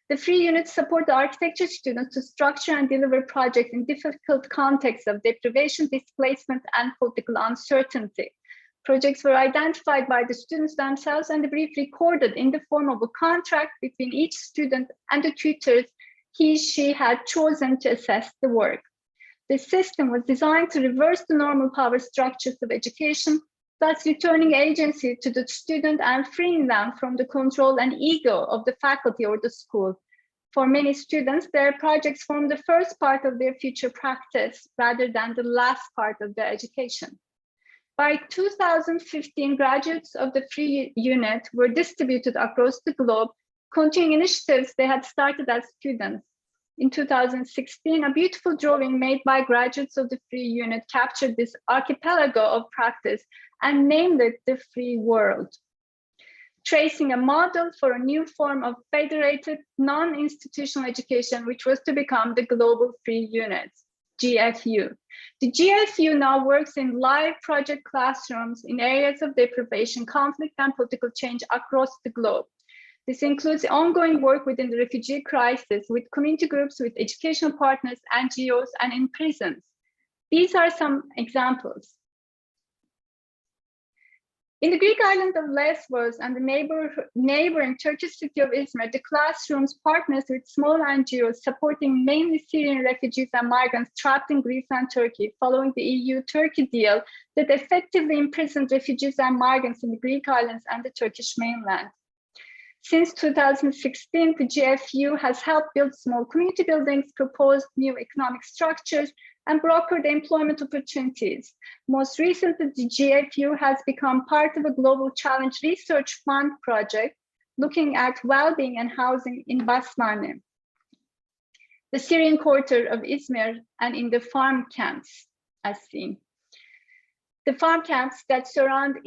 the Free Unit support the architecture students to structure and deliver projects in difficult contexts of deprivation, displacement, and political uncertainty. Projects were identified by the students themselves and the brief recorded in the form of a contract between each student and the tutors she had chosen to assess the work. The system was designed to reverse the normal power structures of education, thus returning agency to the student and freeing them from the control and ego of the faculty or the school. For many students, their projects form the first part of their future practice rather than the last part of their education. By 2015, graduates of the Free Unit were distributed across the globe, continuing initiatives they had started as students. In 2016, a beautiful drawing made by graduates of the Free Unit captured this archipelago of practice and named it the Free World, tracing a model for a new form of federated non-institutional education, which was to become the Global Free Unit, GFU. The GFU now works in live project classrooms in areas of deprivation, conflict, and political change across the globe. This includes ongoing work within the refugee crisis with community groups, with educational partners, NGOs, and in prisons. These are some examples. In the Greek island of Lesbos and the neighboring Turkish city of Izmir, the classrooms partners with small NGOs supporting mainly Syrian refugees and migrants trapped in Greece and Turkey following the EU-Turkey deal that effectively imprisoned refugees and migrants in the Greek islands and the Turkish mainland. Since 2016, the GFU has helped build small community buildings, proposed new economic structures, and brokered employment opportunities. Most recently, the GFU has become part of a Global Challenge Research Fund project looking at well-being and housing in Basmane, the Syrian quarter of Izmir, and in the farm camps, as seen. The farm camps that surround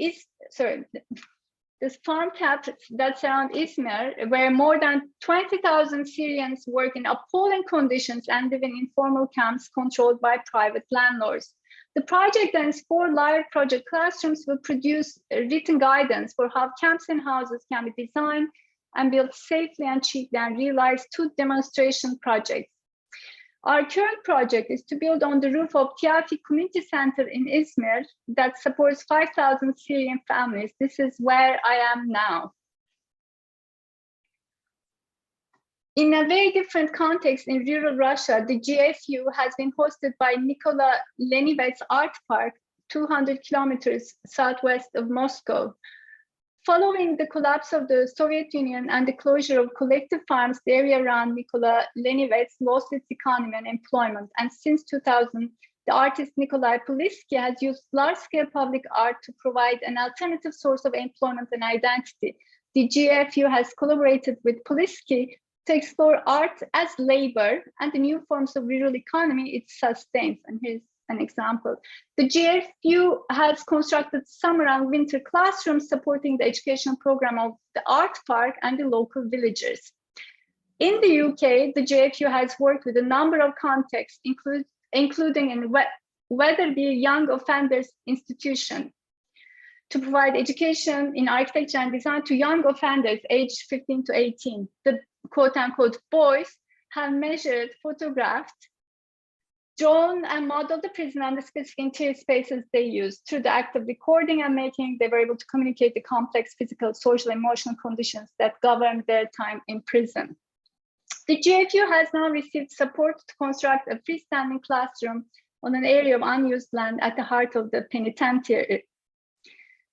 the farm camps that surround Izmir, where more than 20,000 Syrians work in appalling conditions and live in informal camps controlled by private landlords. The project and its 4 live project classrooms will produce written guidance for how camps and houses can be designed and built safely and cheaply, and realize 2 demonstration projects. Our current project is to build on the roof of Tiafi Community Center in Izmir that supports 5,000 Syrian families. This is where I am now. In a very different context in rural Russia, the GFU has been hosted by Nikola Lenivets Art Park, 200 kilometers southwest of Moscow. Following the collapse of the Soviet Union and the closure of collective farms, the area around Nikola Lenivets lost its economy and employment. And since 2000, the artist Nikolai Polisky has used large-scale public art to provide an alternative source of employment and identity. The GFU has collaborated with Polisky to explore art as labor and the new forms of rural economy it sustains. And here's an example. The GFU has constructed summer and winter classrooms supporting the educational program of the art park and the local villagers. In the UK, the GFU has worked with a number of contexts, including in Wetherby Young Offenders Institution, to provide education in architecture and design to young offenders aged 15 to 18. The quote-unquote boys have measured, photographed, drawn and modeled the prison and the specific interior spaces they use. Through the act of recording and making, they were able to communicate the complex physical, social, emotional conditions that govern their time in prison. The GFU has now received support to construct a freestanding classroom on an area of unused land at the heart of the penitentiary.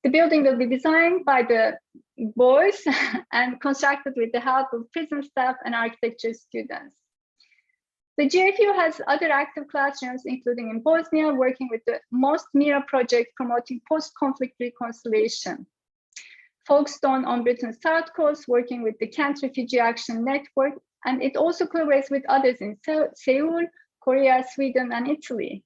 The building will be designed by the boys and constructed with the help of prison staff and architecture students. The GFU has other active classrooms, including in Bosnia, working with the Most Mira project promoting post-conflict reconciliation. Folkestone on Britain's South Coast, working with the Kent Refugee Action Network, and it also collaborates with others in Seoul, Korea, Sweden, and Italy.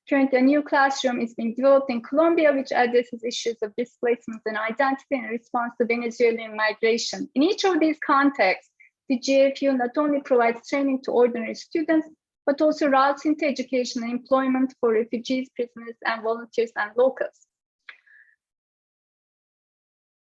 Currently, a new classroom is being developed in Colombia, which addresses issues of displacement and identity in response to Venezuelan migration. In each of these contexts, the GFU not only provides training to ordinary students, but also routes into education and employment for refugees, prisoners, and volunteers and locals.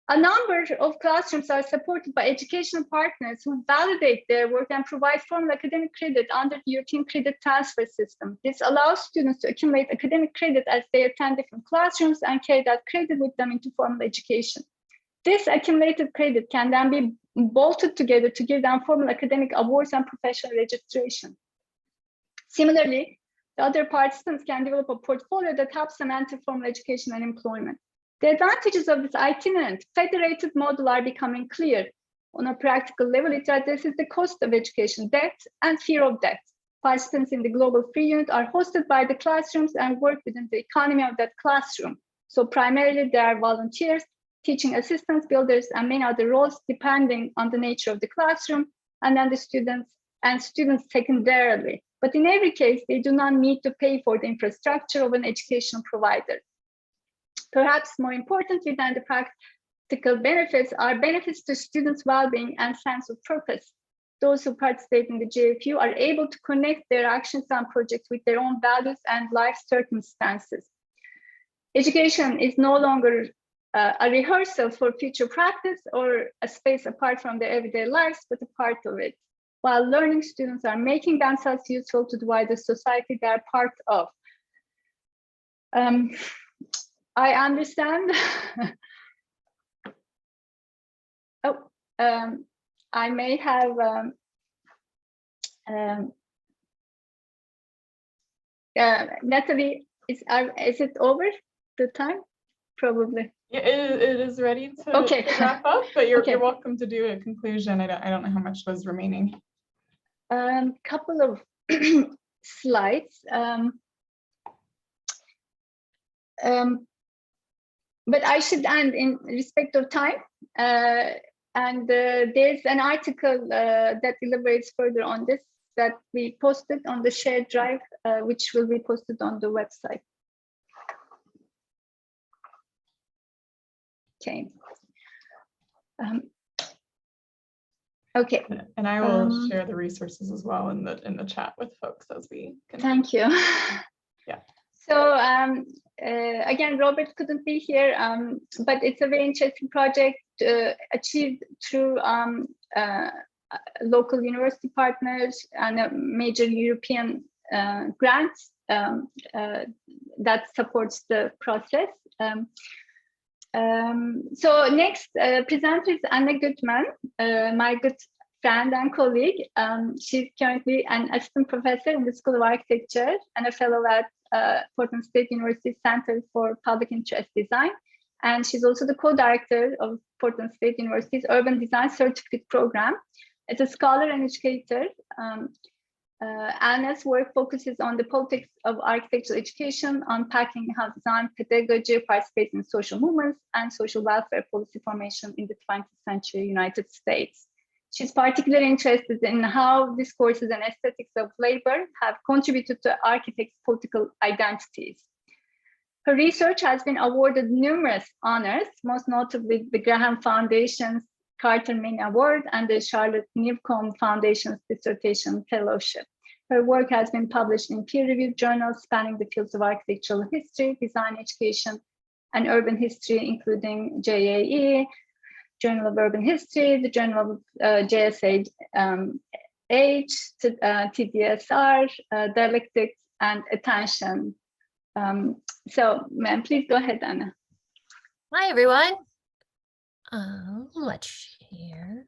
A number of classrooms are supported by educational partners who validate their work and provide formal academic credit under the European credit transfer system. This allows students to accumulate academic credit as they attend different classrooms and carry that credit with them into formal education. This accumulated credit can then be bolted together to give them formal academic awards and professional registration. Similarly, the other participants can develop a portfolio that helps them enter formal education and employment. The advantages of this itinerant, federated model are becoming clear. On a practical level, it addresses the cost of education, debt, and fear of debt. Participants in the Global Free Unit are hosted by the classrooms and work within the economy of that classroom. So primarily, they are volunteers, teaching assistants, builders, and many other roles depending on the nature of the classroom, and then the students secondarily. But in every case, they do not need to pay for the infrastructure of an education provider. Perhaps more importantly than the practical benefits are benefits to students' well-being and sense of purpose. Those who participate in the GFU are able to connect their actions and projects with their own values and life circumstances. Education is no longer a rehearsal for future practice or a space apart from their everyday lives, but a part of it. While learning, students are making themselves useful to the wider society they are part of. I understand. I may have Natalie, is it over the time? Probably. Yeah, it is ready to wrap up, but you're welcome to do a conclusion. I don't know how much was remaining. Couple of slides. But I should end in respect of time. And there's an article that elaborates further on this that we posted on the shared drive, which will be posted on the website. Okay. Okay. And I will share the resources as well in the chat with folks as we continue. Thank you. Yeah. So again, Robert couldn't be here, but it's a very interesting project achieved through local university partners and a major European grant that supports the process. So next presenter is Anna Goodman, my good friend and colleague. She's currently an assistant professor in the School of Architecture and a fellow at Portland State University Center for Public Interest Design. And she's also the co-director of Portland State University's Urban Design Certificate Program. As a scholar and educator, Anna's work focuses on the politics of architectural education, unpacking how design pedagogy participates in social movements and social welfare policy formation in the 20th century United States. She's particularly interested in how discourses and aesthetics of labor have contributed to architects' political identities. Her research has been awarded numerous honors, most notably the Graham Foundation's Carter Mini Award and the Charlotte Newcomb Foundation's Dissertation Fellowship. Her work has been published in peer-reviewed journals spanning the fields of architectural history, design education, and urban history, including JAE, Journal of Urban History, the Journal of JSH, TDSR, Dialectics, and Attention. So, ma'am, please go ahead, Anna. Hi, everyone. Let's share.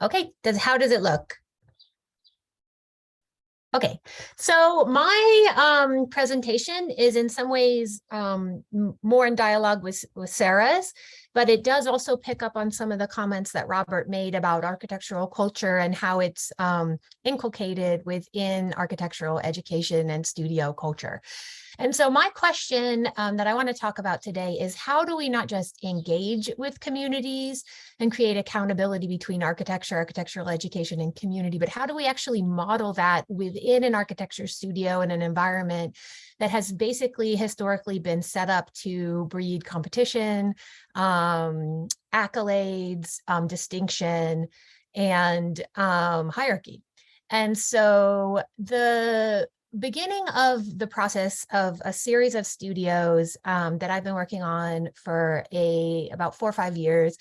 Okay, how does it look? Okay, so my presentation is in some ways more in dialogue with Sarah's, but it does also pick up on some of the comments that Robert made about architectural culture and how it's inculcated within architectural education and studio culture. And so my question that I want to talk about today is how do we not just engage with communities and create accountability between architecture, architectural education, and community, but how do we actually model that within an architecture studio and an environment that has basically historically been set up to breed competition, accolades, distinction, and hierarchy. And so the beginning of the process of a series of studios that I've been working on for about 4 or 5 years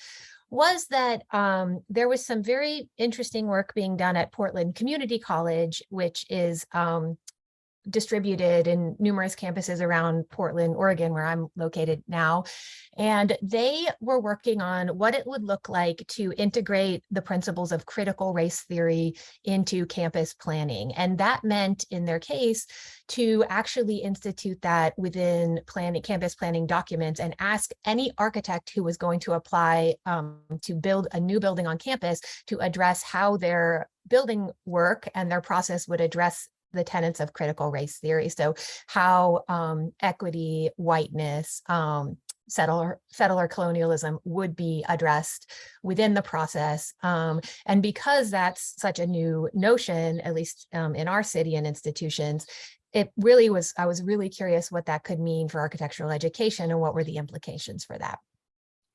was that there was some very interesting work being done at Portland Community College, which is distributed in numerous campuses around Portland, Oregon, where I'm located now. And they were working on what it would look like to integrate the principles of critical race theory into campus planning. And that meant, in their case, to actually institute that within campus planning documents and ask any architect who was going to apply to build a new building on campus to address how their building work and their process would address the tenets of critical race theory. So how equity, whiteness, settler colonialism would be addressed within the process. And because that's such a new notion, at least in our city and institutions, I was really curious what that could mean for architectural education and what were the implications for that.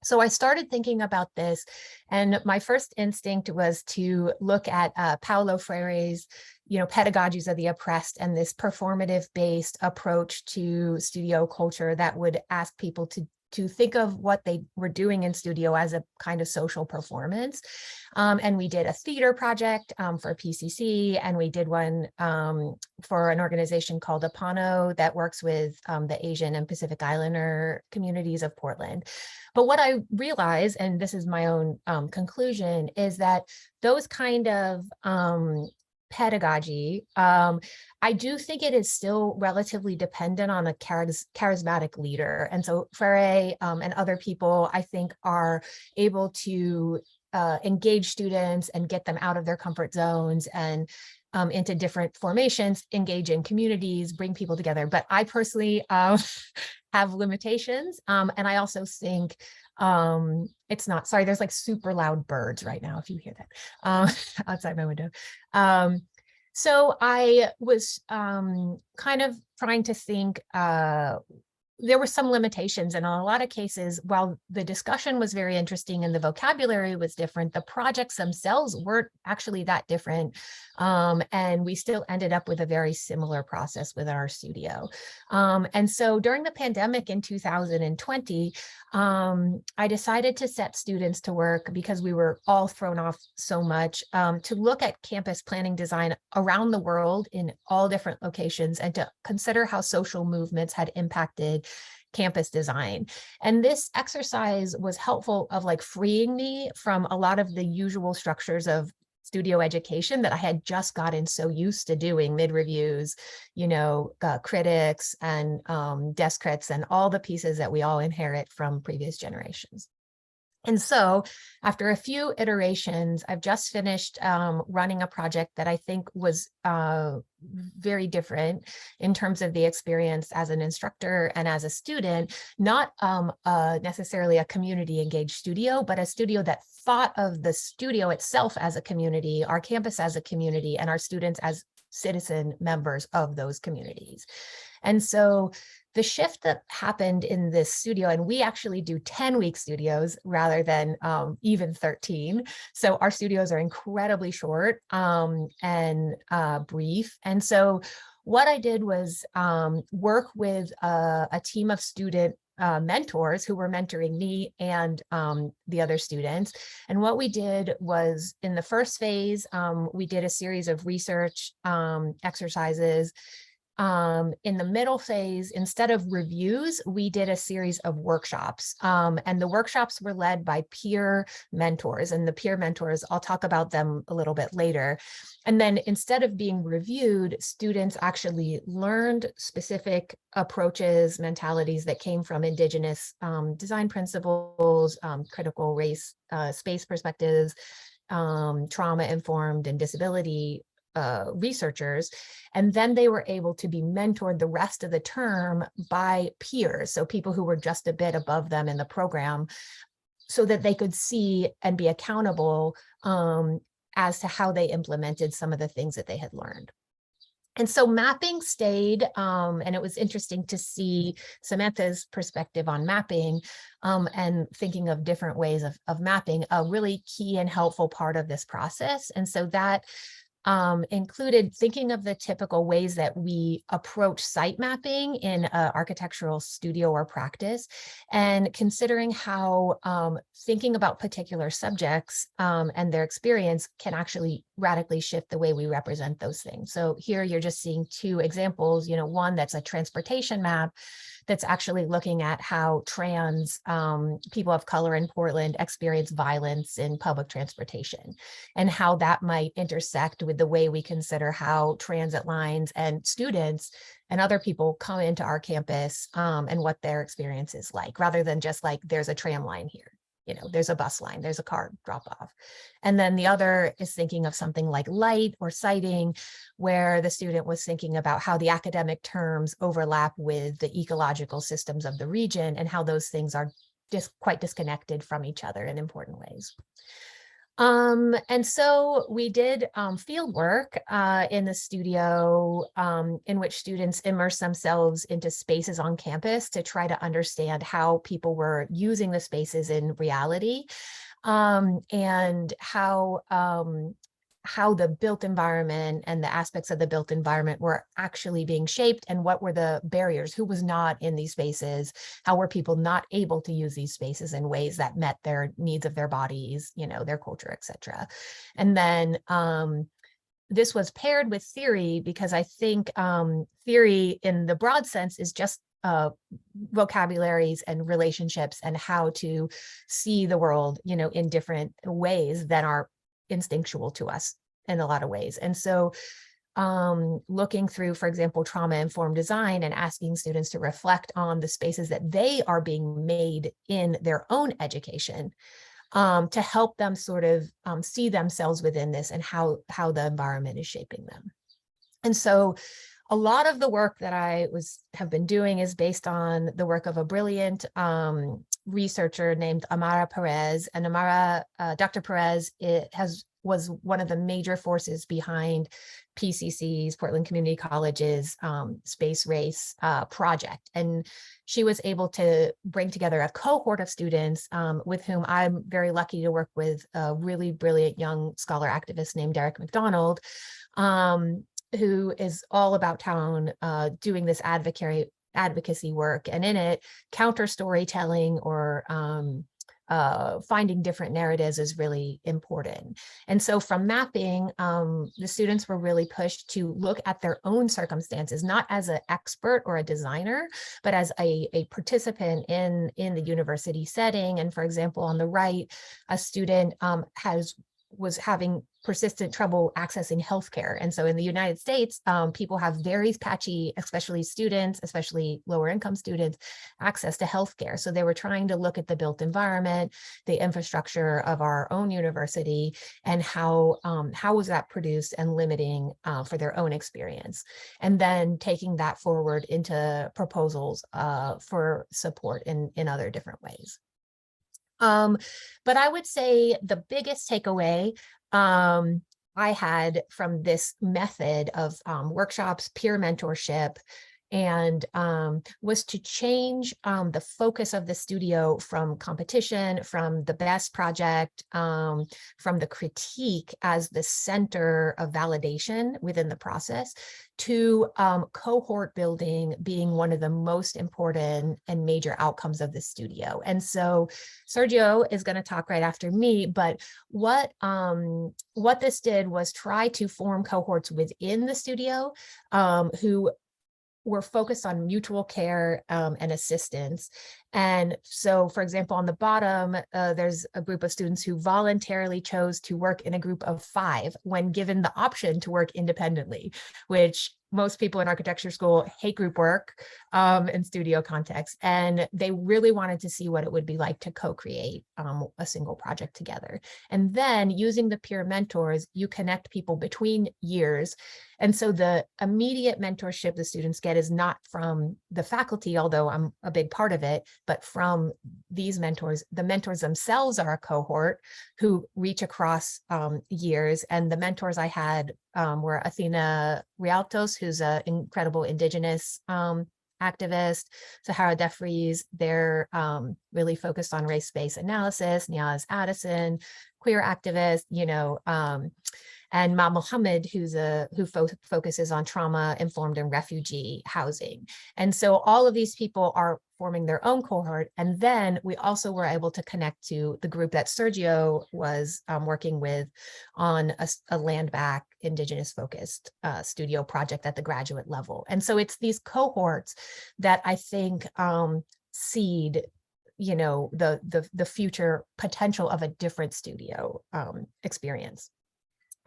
So I started thinking about this, and my first instinct was to look at Paulo Freire's, pedagogies of the oppressed and this performative-based approach to studio culture that would ask people to think of what they were doing in studio as a kind of social performance. And we did a theater project for PCC, and we did one for an organization called Apano that works with the Asian and Pacific Islander communities of Portland. But what I realized, and this is my own conclusion, is that those kind of pedagogy, I do think it is still relatively dependent on a charismatic leader. And so Freire and other people, I think, are able to engage students and get them out of their comfort zones and into different formations, engage in communities, bring people together. But I personally have limitations. And I also think It's not, sorry, there's like super loud birds right now, if you hear that, outside my window. So I was kind of trying to think, there were some limitations, and in a lot of cases, while the discussion was very interesting and the vocabulary was different, the projects themselves weren't actually that different. And we still ended up with a very similar process with our studio. And so during the pandemic in 2020, I decided to set students to work, because we were all thrown off so much, to look at campus planning design around the world in all different locations, and to consider how social movements had impacted campus design. And this exercise was helpful of like freeing me from a lot of the usual structures of studio education that I had just gotten so used to doing, mid reviews, critics and desk crits and all the pieces that we all inherit from previous generations. And so after a few iterations, I've just finished running a project that I think was very different in terms of the experience as an instructor and as a student, not necessarily a community engaged studio, but a studio that thought of the studio itself as a community, our campus as a community, and our students as citizen members of those communities. And so the shift that happened in this studio, and we actually do 10-week studios rather than even 13. So our studios are incredibly short and brief. And so what I did was work with a team of student mentors who were mentoring me and the other students. And what we did was, in the first phase, we did a series of research exercises. In the middle phase, instead of reviews, we did a series of workshops. And the workshops were led by peer mentors. And the peer mentors, I'll talk about them a little bit later. And then instead of being reviewed, students actually learned specific approaches, mentalities that came from Indigenous design principles, critical race, space perspectives, trauma-informed and disability researchers, and then they were able to be mentored the rest of the term by peers, so people who were just a bit above them in the program, so that they could see and be accountable as to how they implemented some of the things that they had learned. And so mapping stayed, and it was interesting to see Samantha's perspective on mapping and thinking of different ways of mapping, a really key and helpful part of this process. And so that included thinking of the typical ways that we approach site mapping in an architectural studio or practice, and considering how thinking about particular subjects and their experience can actually radically shift the way we represent those things. So here you're just seeing two examples, one that's a transportation map that's actually looking at how trans people of color in Portland experience violence in public transportation, and how that might intersect with the way we consider how transit lines and students and other people come into our campus and what their experience is like, rather than just like, there's a tram line here. There's a bus line, there's a car drop off. And then the other is thinking of something like light or sighting, where the student was thinking about how the academic terms overlap with the ecological systems of the region, and how those things are just quite disconnected from each other in important ways. And so we did field work in the studio in which students immerse themselves into spaces on campus to try to understand how people were using the spaces in reality, and how the built environment and the aspects of the built environment were actually being shaped, and what were the barriers, who was not in these spaces, how were people not able to use these spaces in ways that met their needs of their bodies, their culture, etc. And then this was paired with theory, because I think theory in the broad sense is just vocabularies and relationships and how to see the world, in different ways that are instinctual to us in a lot of ways. And so looking through, for example, trauma-informed design and asking students to reflect on the spaces that they are being made in their own education to help them sort of see themselves within this, and how the environment is shaping them. And so a lot of the work that I have been doing is based on the work of a brilliant researcher named Amara Perez, and Dr. Perez was one of the major forces behind PCC's, Portland Community College's Space Race project. And she was able to bring together a cohort of students with whom I'm very lucky to work with, a really brilliant young scholar activist named Derek McDonald, who is all about town doing this advocacy work. And in it, counter storytelling or finding different narratives is really important. And so from mapping, the students were really pushed to look at their own circumstances, not as an expert or a designer, but as a participant in the university setting. And for example, on the right, a student was having persistent trouble accessing healthcare. And so in the United States, people have very patchy, especially students, especially lower income students, access to healthcare. So they were trying to look at the built environment, the infrastructure of our own university, and how was that produced and limiting for their own experience. And then taking that forward into proposals for support in other different ways. But I would say the biggest takeaway I had from this method of workshops, peer mentorship, and was to change the focus of the studio from competition, from the best project, from the critique as the center of validation within the process, to cohort building being one of the most important and major outcomes of the studio. And so Sergio is going to talk right after me, but what this did was try to form cohorts within the studio who were focused on mutual care and assistance. And so, for example, on the bottom, there's a group of students who voluntarily chose to work in a group of 5 when given the option to work independently, which most people in architecture school hate group work in studio context. And they really wanted to see what it would be like to co-create a single project together. And then using the peer mentors, you connect people between years. And so the immediate mentorship the students get is not from the faculty, although I'm a big part of it, but from these mentors. The mentors themselves are a cohort who reach across years. And the mentors I had were Athena Rialtos, who's an incredible Indigenous activist, Sahara Defries, they're really focused on race-based analysis, Niaz Addison, queer activist, and Ma Mohammed, who focuses on trauma-informed and refugee housing. And so all of these people are forming their own cohort. And then we also were able to connect to the group that Sergio was working with on a land-back, Indigenous-focused studio project at the graduate level. And so it's these cohorts that I think seed the future potential of a different studio experience.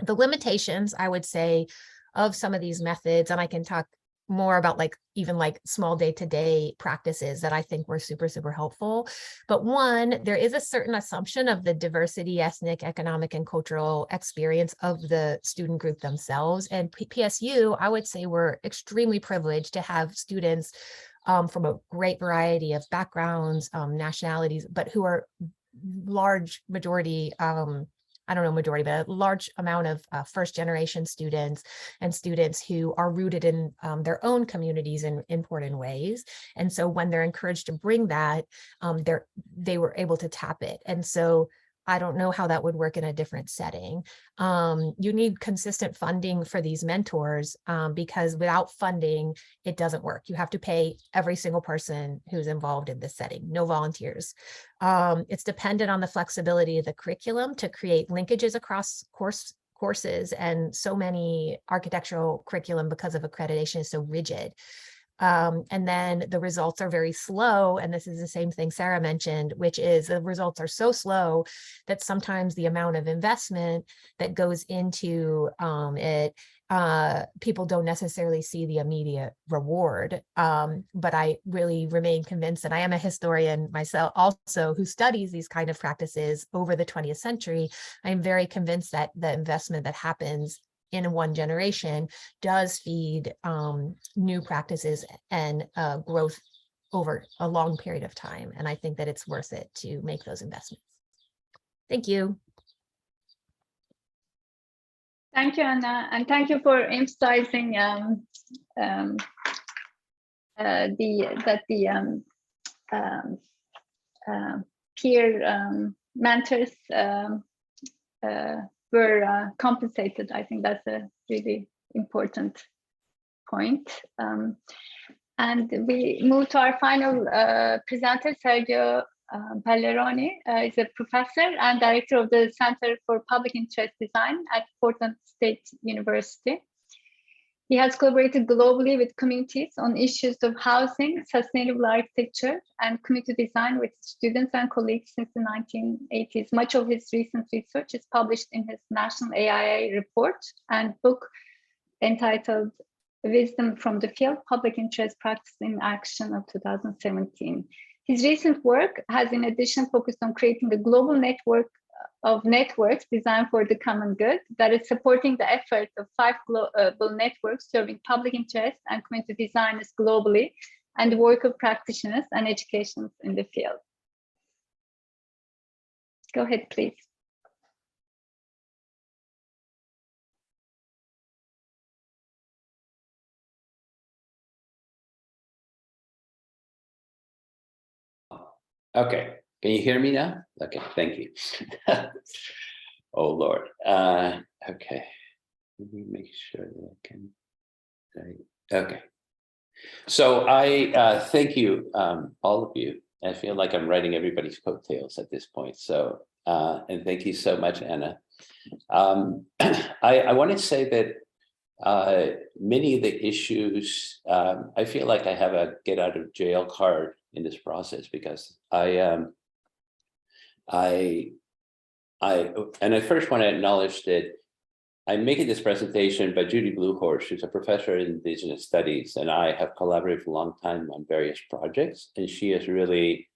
The limitations, I would say, of some of these methods, and I can talk more about even small day-to-day practices that I think were super, super helpful. But one, there is a certain assumption of the diversity, ethnic, economic, and cultural experience of the student group themselves. And PSU, I would say, we're extremely privileged to have students from a great variety of backgrounds, nationalities, but who are large majority, I don't know majority, but a large amount of first generation students and students who are rooted in their own communities in important ways. And so when they're encouraged to bring that, they were able to tap it. And so I don't know how that would work in a different setting. You need consistent funding for these mentors because without funding, it doesn't work. You have to pay every single person who's involved in this setting, no volunteers. It's dependent on the flexibility of the curriculum to create linkages across courses, and so many architectural curriculum, because of accreditation, is so rigid. And then the results are very slow. And this is the same thing Sarah mentioned, which is the results are so slow that sometimes the amount of investment that goes into it, people don't necessarily see the immediate reward. But I really remain convinced, and I am a historian myself also who studies these kind of practices over the 20th century. I'm very convinced that the investment that happens in one generation does feed new practices and growth over a long period of time. And I think that it's worth it to make those investments. Thank you. Thank you, Anna, and thank you for emphasizing peer mentors were compensated. I think that's a really important point. And we move to our final presenter, Sergio Palleroni. Is a professor and director of the Center for Public Interest Design at Portland State University. He has collaborated globally with communities on issues of housing, sustainable architecture, and community design with students and colleagues since the 1980s. Much of his recent research is published in his National AIA report and book entitled Wisdom from the Field, Public Interest Practice in Action of 2017. His recent work has in addition focused on creating a global network of networks designed for the common good that is supporting the effort of 5 global networks serving public interest and community designers globally and the work of practitioners and educationists in the field. Go ahead, please. Okay, can you hear me now? Okay, thank you. Oh Lord. Okay, let me make sure that I can. Okay, so I thank you, all of you. I feel like I'm writing everybody's coattails at this point. So and thank you so much, Anna. I want to say that many of the issues, I feel like I have a get out of jail card in this process because I first want to acknowledge that I'm making this presentation by Judy Bluehorse, who's a professor in Indigenous Studies, and I have collaborated for a long time on various projects, and she is really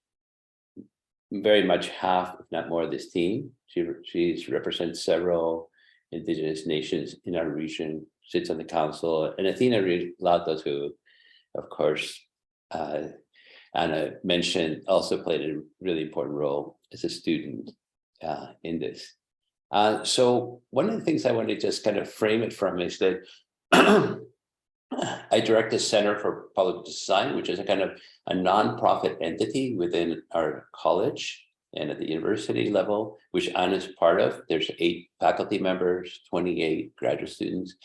very much half, if not more, of this team. She represents several Indigenous nations in our region, sits on the council, and Athena Latos, who, of course, Anna mentioned, also played a really important role as a student in this. So one of the things I want to just kind of frame it from is that I direct the Center for Public Design, which is a kind of a nonprofit entity within our college and at the university level, which Anna's part of. There's 8 faculty members, 28 graduate students.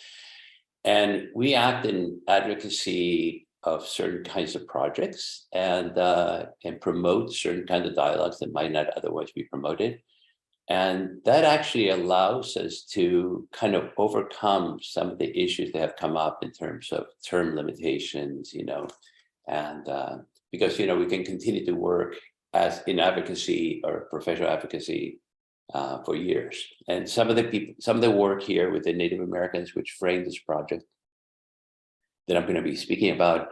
And we act in advocacy of certain kinds of projects and promote certain kinds of dialogues that might not otherwise be promoted. And that actually allows us to kind of overcome some of the issues that have come up in terms of term limitations, and because, we can continue to work as in advocacy or professional advocacy for years. And some of the work here with the Native Americans, which framed this project that I'm going to be speaking about,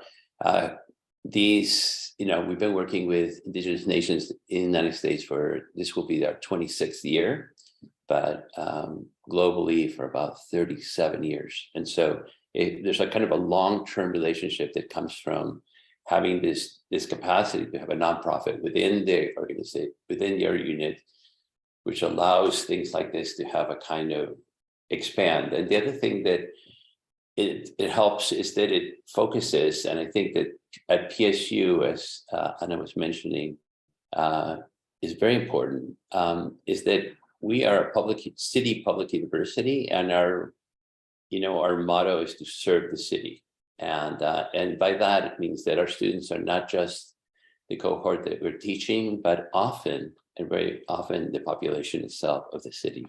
we've been working with Indigenous nations in the United States this will be our 26th year, but globally for about 37 years. And so there's a kind of a long-term relationship that comes from having this capacity to have a nonprofit within the organization, within your unit, which allows things like this to have a kind of expand. And the other thing that it helps is that it focuses, and I think that at PSU, as Anna was mentioning, is very important, is that we are a city public university, and our motto is to serve the city. And by that, it means that our students are not just the cohort that we're teaching, but often, and very often, the population itself of the city,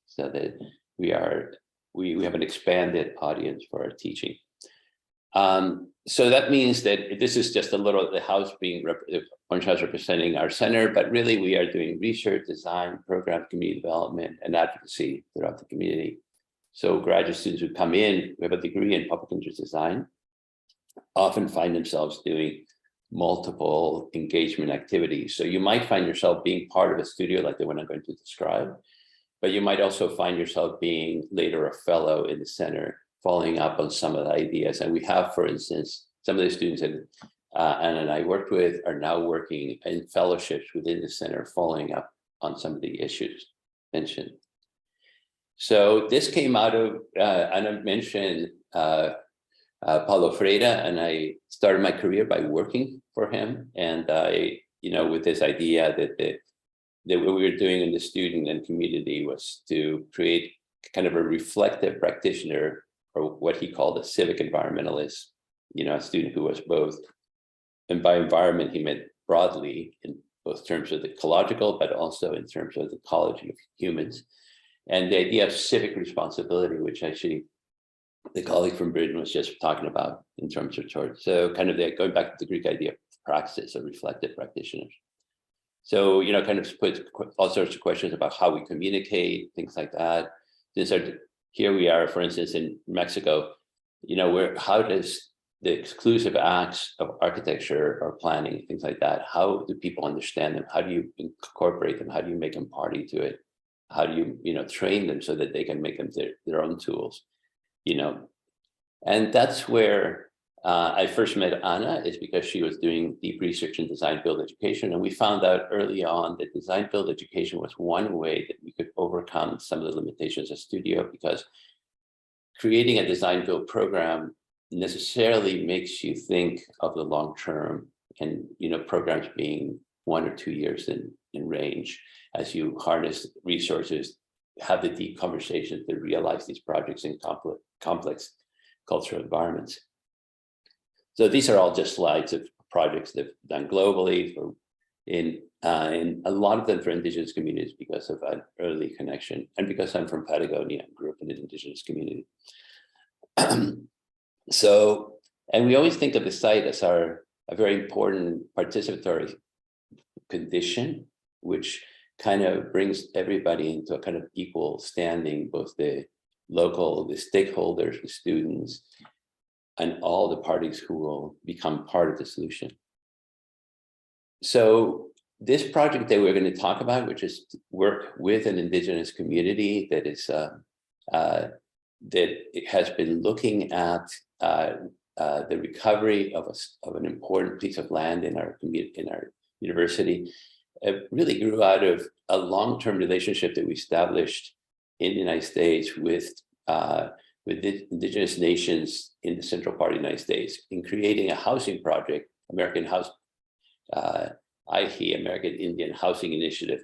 so that we have an expanded audience for our teaching. So that means that this is just a little of the house being Orange House representing our center, but really we are doing research, design, program, community development, and advocacy throughout the community. So graduate students who come in, who have a degree in public interest design, often find themselves doing multiple engagement activities. So you might find yourself being part of a studio like the one I'm going to describe, but you might also find yourself being later a fellow in the center, following up on some of the ideas. And we have, for instance, some of the students that and I worked with are now working in fellowships within the center, following up on some of the issues mentioned. So this came out of, Anna mentioned Paulo Freire, and I started my career by working for him. And I, with this idea that what we were doing in the student and community was to create kind of a reflective practitioner, or what he called a civic environmentalist, a student who was both, and by environment, he meant broadly in both terms of the ecological, but also in terms of the ecology of humans. And the idea of civic responsibility, which actually the colleague from Britain was just talking about in terms of towards. So kind of going back to the Greek idea of praxis, of reflective practitioners. So, kind of put all sorts of questions about how we communicate, things like that. Here we are, for instance, in Mexico, how does the exclusive acts of architecture or planning, things like that, how do people understand them? How do you incorporate them? How do you make them party to it? How do you, train them so that they can make them their own tools, And that's where I first met Anna, is because she was doing deep research in design build education. And we found out early on that design build education was one way that we could overcome some of the limitations of studio, because creating a design build program necessarily makes you think of the long term, and programs being 1 or 2 years in range, as you harness resources, have the deep conversations to realize these projects in complex cultural environments. So these are all just slides of projects that have done globally in a lot of them for indigenous communities, because of an early connection, and because I'm from Patagonia, grew up in an indigenous community. So, and we always think of the site as a very important participatory condition, which kind of brings everybody into a kind of equal standing, both the local, the stakeholders, the students, and all the parties who will become part of the solution. So this project that we're going to talk about, which is work with an indigenous community that is that it has been looking at the recovery of an important piece of land in our university. It really grew out of a long-term relationship that we established in the United States with the indigenous nations in the central part of the United States, in creating a housing project, American House, IHE, American Indian Housing Initiative,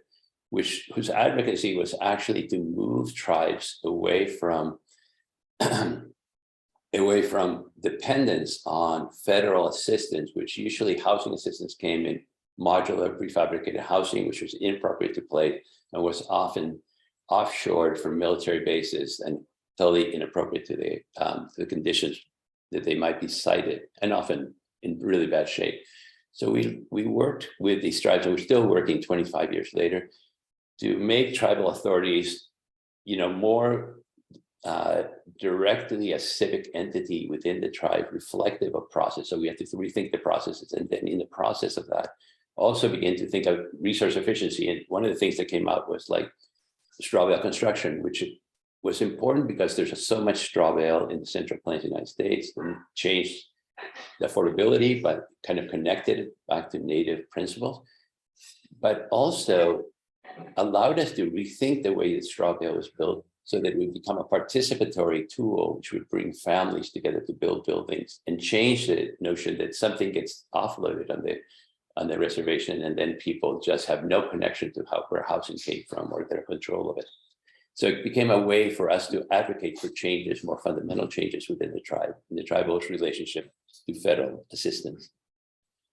whose advocacy was actually to move tribes away from dependence on federal assistance, which usually housing assistance came in modular prefabricated housing, which was inappropriate to place and was often offshored from military bases and totally inappropriate to the conditions that they might be sited, and often in really bad shape. So we worked with these tribes, and we're still working 25 years later, to make tribal authorities, more directly a civic entity within the tribe, reflective of process. So we have to rethink the processes, and then in the process of that, also begin to think of resource efficiency. And one of the things that came out was like straw bale construction, which was important because there's so much straw bale in the Central Plains of the United States, and changed the affordability, but kind of connected it back to native principles, but also allowed us to rethink the way that straw bale was built, so that it would become a participatory tool, which would bring families together to build buildings, and change the notion that something gets offloaded on the reservation, and then people just have no connection to where housing came from or their control of it. So it became a way for us to advocate for changes, more fundamental changes within the tribe, and the tribal's relationship to federal assistance.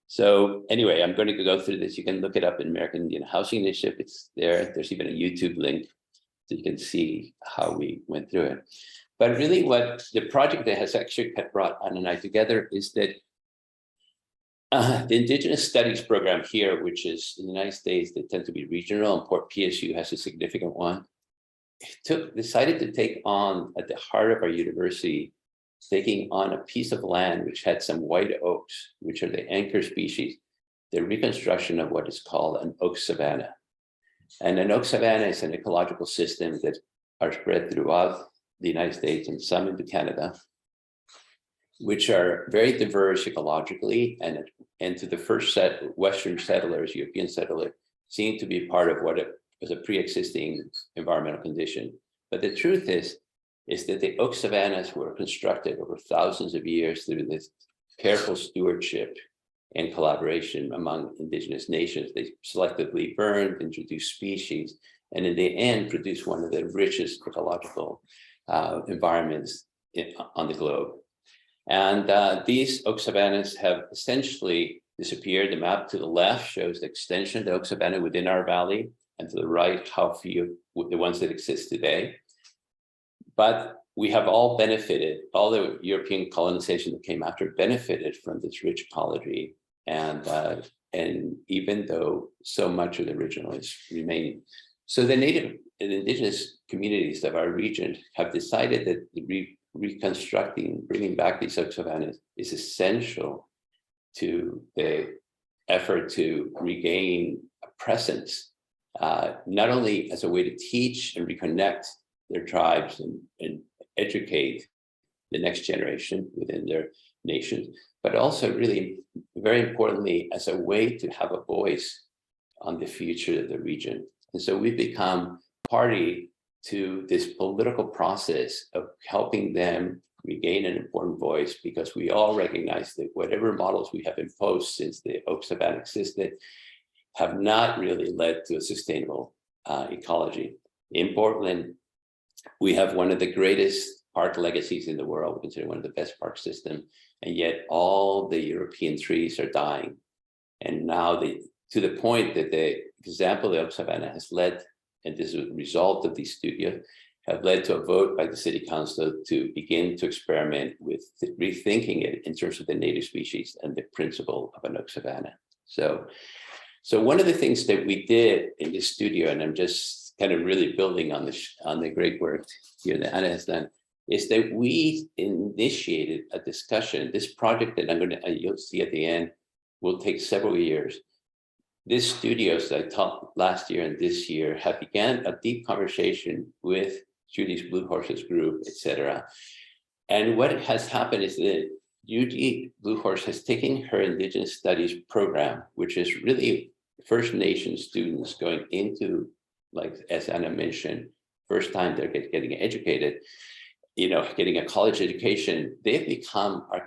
So anyway, I'm going to go through this. You can look it up in American Indian Housing Initiative. It's there. There's even a YouTube link, so you can see how we went through it. But really what the project that has actually brought Anna and I together is that the Indigenous Studies program here, which is in the United States, they tend to be regional, and Port PSU has a significant one, decided to take on, at the heart of our university, taking on a piece of land which had some white oaks, which are the anchor species, the reconstruction of what is called an oak savanna. And an oak savanna is an ecological system that are spread throughout the United States and some into Canada. which are very diverse ecologically, and to the first set Western settlers, European settlers, seem to be part of what was a pre-existing environmental condition. But the truth is that the oak savannas were constructed over thousands of years through this careful stewardship and collaboration among indigenous nations. They selectively burned, introduced species, and in the end produced one of the richest ecological environments on the globe. And these oak savannas have essentially disappeared. The map to the left shows the extension of the oak savanna within our valley, and to the right, how few the ones that exist today. But we have all benefited, all the European colonization that came after benefited from this rich ecology. And even though so much of the original is remaining. So the native and indigenous communities of our region have decided that reconstructing, bringing back these oak savannas is essential to the effort to regain a presence, not only as a way to teach and reconnect their tribes and educate the next generation within their nations, but also really, very importantly, as a way to have a voice on the future of the region. And so we've become party to this political process of helping them regain an important voice, because we all recognize that whatever models we have imposed since the oak savanna existed have not really led to a sustainable ecology. In Portland, we have one of the greatest park legacies in the world. We consider one of the best park systems, and yet all the European trees are dying. And now to the point that the example of the oak savanna has led, and this is a result of these studios, have led to a vote by the city council to begin to experiment with rethinking it in terms of the native species and the principle of an oak savanna. So one of the things that we did in this studio, and I'm just kind of really building on the great work here that Anna has done, is that we initiated a discussion. This project that you'll see at the end will take several years. This studios that I taught last year and this year have began a deep conversation with Judy's Blue Horses group, etc. And what has happened is that Judy Blue Horse has taken her Indigenous Studies program, which is really First Nation students going into, like as Anna mentioned, first time they're getting educated, getting a college education. They've become our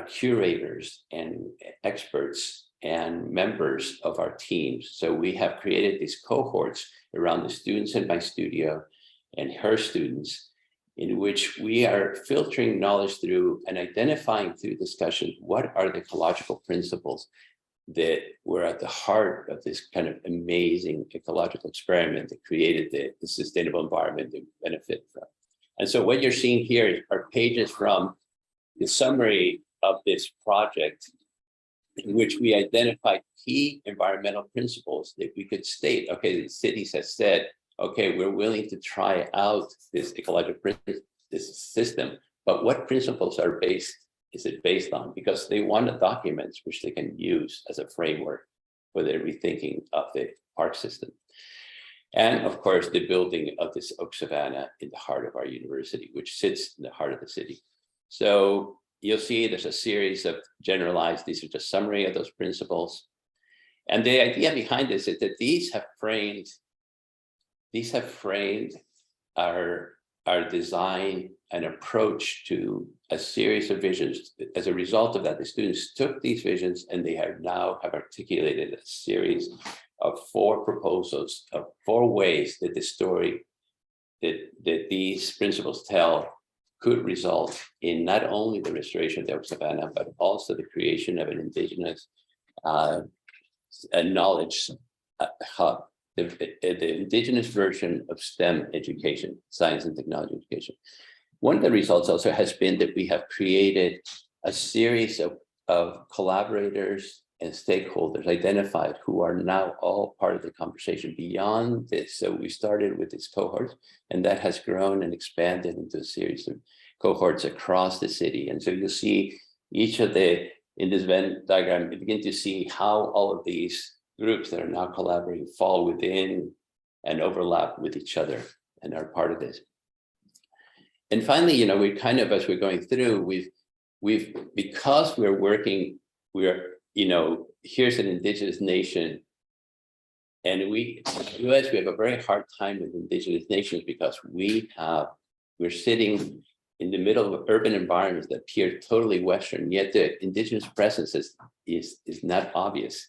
curators and experts and members of our teams. So we have created these cohorts around the students in my studio and her students, in which we are filtering knowledge through and identifying through discussion what are the ecological principles that were at the heart of this kind of amazing ecological experiment that created the sustainable environment that we benefit from. And so what you're seeing here are pages from the summary of this project, in which we identified key environmental principles that we could state. Okay, the cities have said, okay, we're willing to try out this ecological this system, but what principles is it based on? Because they want documents which they can use as a framework for their rethinking of the park system. And of course, the building of this oak savanna in the heart of our university, which sits in the heart of the city. So you'll see there's a series of generalized, these are just summary of those principles. And the idea behind this is that these have framed our design and approach to a series of visions. As a result of that, the students took these visions and they have articulated a series of 4 proposals, of 4 ways that the story that these principles tell could result in not only the restoration of the oak savanna, but also the creation of an indigenous knowledge hub, the indigenous version of STEM education, science and technology education. One of the results also has been that we have created a series of collaborators and stakeholders identified who are now all part of the conversation beyond this. So we started with this cohort, and that has grown and expanded into a series of cohorts across the city. And so you'll see each of in this Venn diagram, you begin to see how all of these groups that are now collaborating fall within and overlap with each other and are part of this. And finally, you know, we kind of, as we're going through, because we're working, you know, here's an indigenous nation. And in the US, we have a very hard time with indigenous nations because we're sitting in the middle of urban environments that appear totally Western, yet the indigenous presence is not obvious.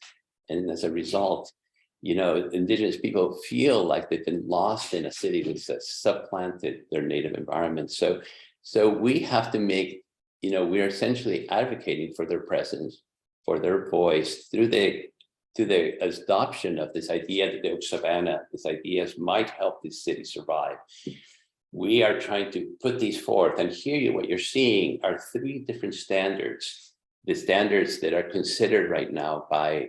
And as a result, you know, indigenous people feel like they've been lost in a city that's supplanted their native environment. So we have to make, you know, we're essentially advocating for their presence, for their voice through the adoption of this idea that the savannah, this ideas might help this city survive. We are trying to put these forth, and here what you're seeing are 3 different standards. The standards that are considered right now by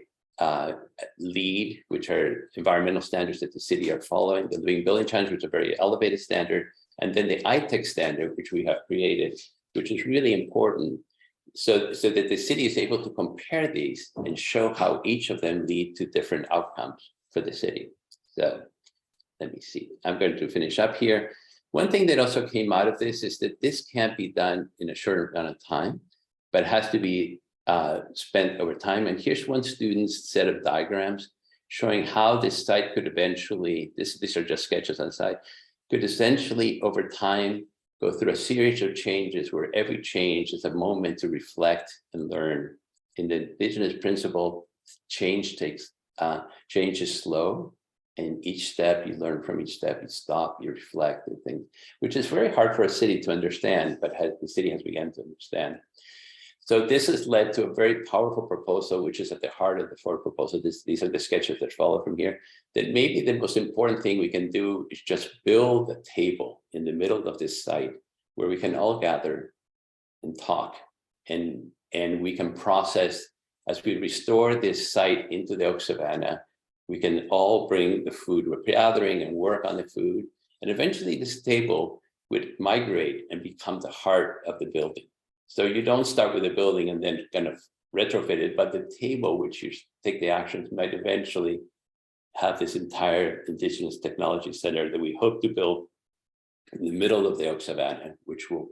LEED, which are environmental standards that the city are following, the Living Building Challenge, which is a very elevated standard, and then the ITEC standard, which we have created, which is really important, so that the city is able to compare these and show how each of them lead to different outcomes for the city. So let me see, I'm going to finish up here. One thing that also came out of this is that this can't be done in a short amount of time, but has to be spent over time. And here's one student's set of diagrams showing how this site could eventually, these are just sketches on site, could essentially over time go through a series of changes where every change is a moment to reflect and learn. In the indigenous principle, change is slow, and each step you learn from each step, you stop, you reflect and things, which is very hard for a city to understand, but the city has begun to understand. So this has led to a very powerful proposal, which is at the heart of the Ford proposal. These are the sketches that follow from here, that maybe the most important thing we can do is just build a table in the middle of this site where we can all gather and talk, and we can process, as we restore this site into the Oak Savannah, we can all bring the food we're gathering and work on the food. And eventually this table would migrate and become the heart of the building. So you don't start with the building and then kind of retrofit it, but the table, which you take the actions, might eventually have this entire Indigenous Technology Center that we hope to build in the middle of the Oak Savannah, which will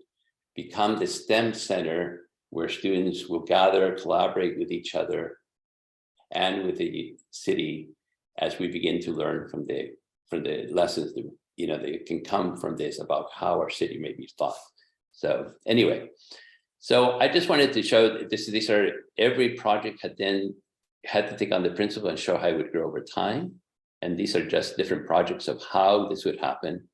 become the STEM center where students will gather, collaborate with each other and with the city as we begin to learn from the lessons that, you know, that can come from this about how our city may be thought. So anyway, so I just wanted to show that these are, every project had to take on the principle and show how it would grow over time. And these are just different projects of how this would happen.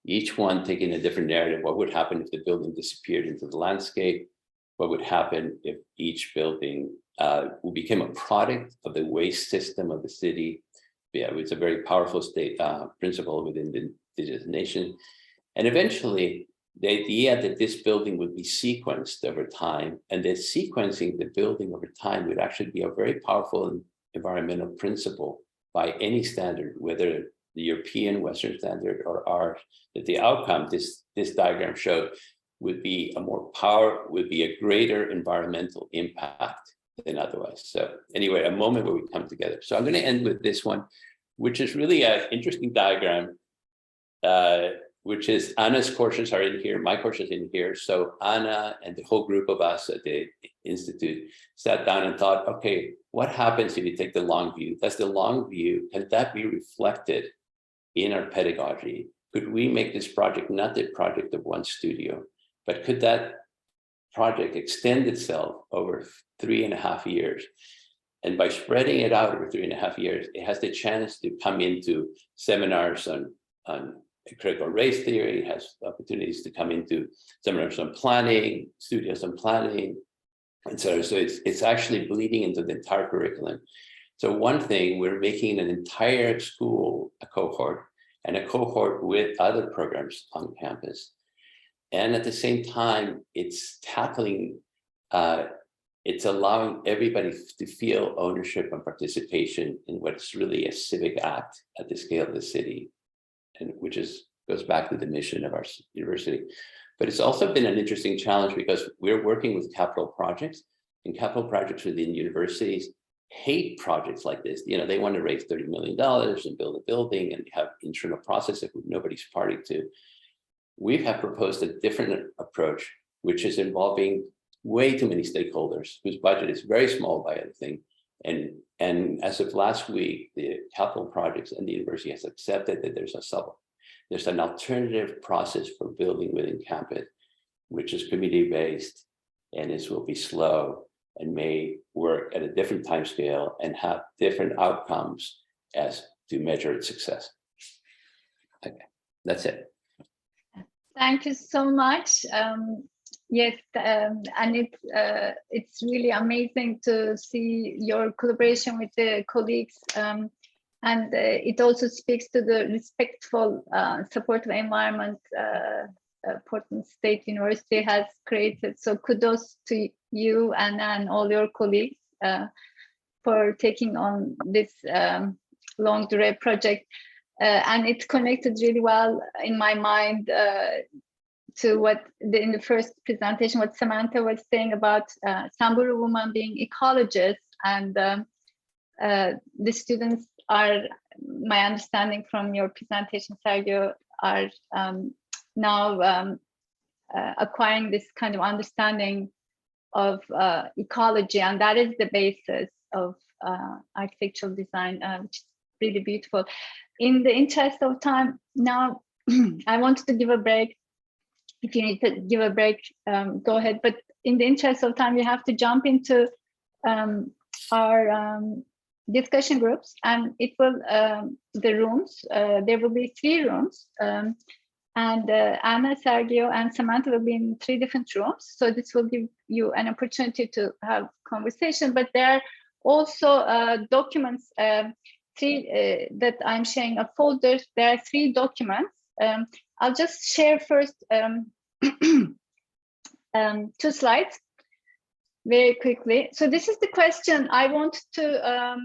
Each one taking a different narrative. What would happen if the building disappeared into the landscape? What would happen if each building became a product of the waste system of the city? Yeah, it's a very powerful state principle within the indigenous nation. And eventually, the idea that this building would be sequenced over time, and that sequencing the building over time would actually be a very powerful environmental principle by any standard, whether the European Western standard or ours, that the outcome this diagram showed would be a greater environmental impact than otherwise. So anyway, a moment where we come together. So I'm going to end with this one, which is really an interesting diagram, which is Anna's courses are in here, my courses in here. So Anna and the whole group of us at the Institute sat down and thought, okay, what happens if you take the long view? Does the long view, can that be reflected in our pedagogy? Could we make this project not the project of one studio, but could that project extend itself over 3.5 years? And by spreading it out over 3.5 years, it has the chance to come into seminars on critical race theory. It has opportunities to come into seminars on planning, studios on planning, and so it's actually bleeding into the entire curriculum. So one thing, we're making an entire school a cohort, and a cohort with other programs on campus. And at the same time, it's tackling, it's allowing everybody to feel ownership and participation in what's really a civic act at the scale of the city, and which goes back to the mission of our university. But it's also been an interesting challenge because we're working with capital projects, and capital projects within universities hate projects like this. You know, they want to raise $30 million and build a building and have internal processes that nobody's party to. we have proposed a different approach, which is involving way too many stakeholders whose budget is very small by anything. And as of last week, the capital projects and the university has accepted that there's an alternative process for building within campus, which is community-based, and this will be slow and may work at a different time scale and have different outcomes as to measure its success. Okay, that's it. Thank you so much. Yes, and it's really amazing to see your collaboration with the colleagues, and it also speaks to the respectful, supportive environment Portland State University has created. So kudos to you and all your colleagues for taking on this long durée project. And it connected really well in my mind to what in the first presentation, what Samantha was saying about Samburu women being ecologists, and the students are, my understanding from your presentation, Sergio, are now acquiring this kind of understanding of ecology, and that is the basis of architectural design, which is really beautiful. In the interest of time now, I wanted to give a break. If you need to give a break, go ahead. But in the interest of time, we have to jump into our discussion groups, and it will the rooms. There will be 3 rooms, and Anna, Sergio, and Samantha will be in 3 different rooms. So this will give you an opportunity to have conversation. But there are also documents. 3 that I'm sharing a folder. There are 3 documents. I'll just share first 2 slides very quickly. So this is the question I want to,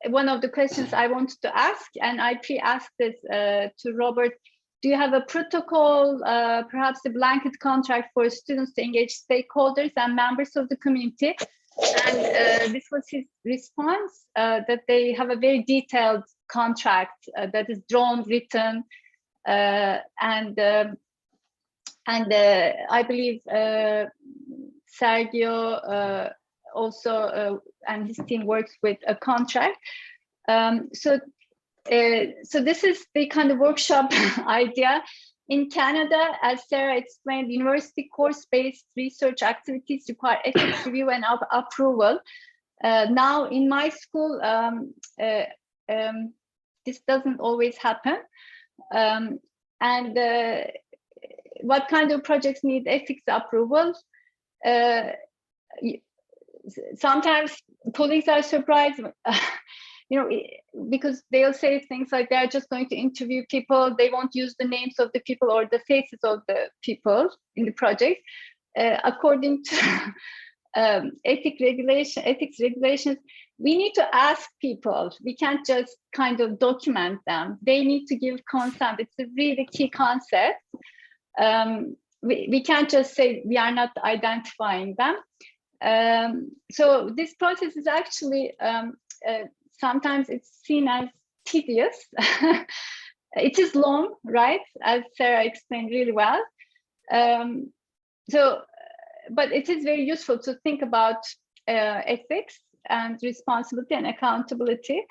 one of the questions I wanted to ask, and I pre-asked this to Robert. Do you have a protocol, perhaps a blanket contract for students to engage stakeholders and members of the community? And this was his response, that they have a very detailed contract that is drawn, written, and I believe Sergio also and his team works with a contract. So this is the kind of workshop idea. In Canada, as Sarah explained, university course-based research activities require ethics review and approval. Now, in my school, this doesn't always happen. What kind of projects need ethics approval? Sometimes colleagues are surprised, because they'll say things like they're just going to interview people. They won't use the names of the people or the faces of the people in the project. According to ethics regulations, we need to ask people. We can't just kind of document them. They need to give consent. It's a really key concept. We can't just say we are not identifying them. So this process is actually, sometimes it's seen as tedious. It is long, right? As Sarah explained really well. But it is very useful to think about ethics and responsibility and accountability.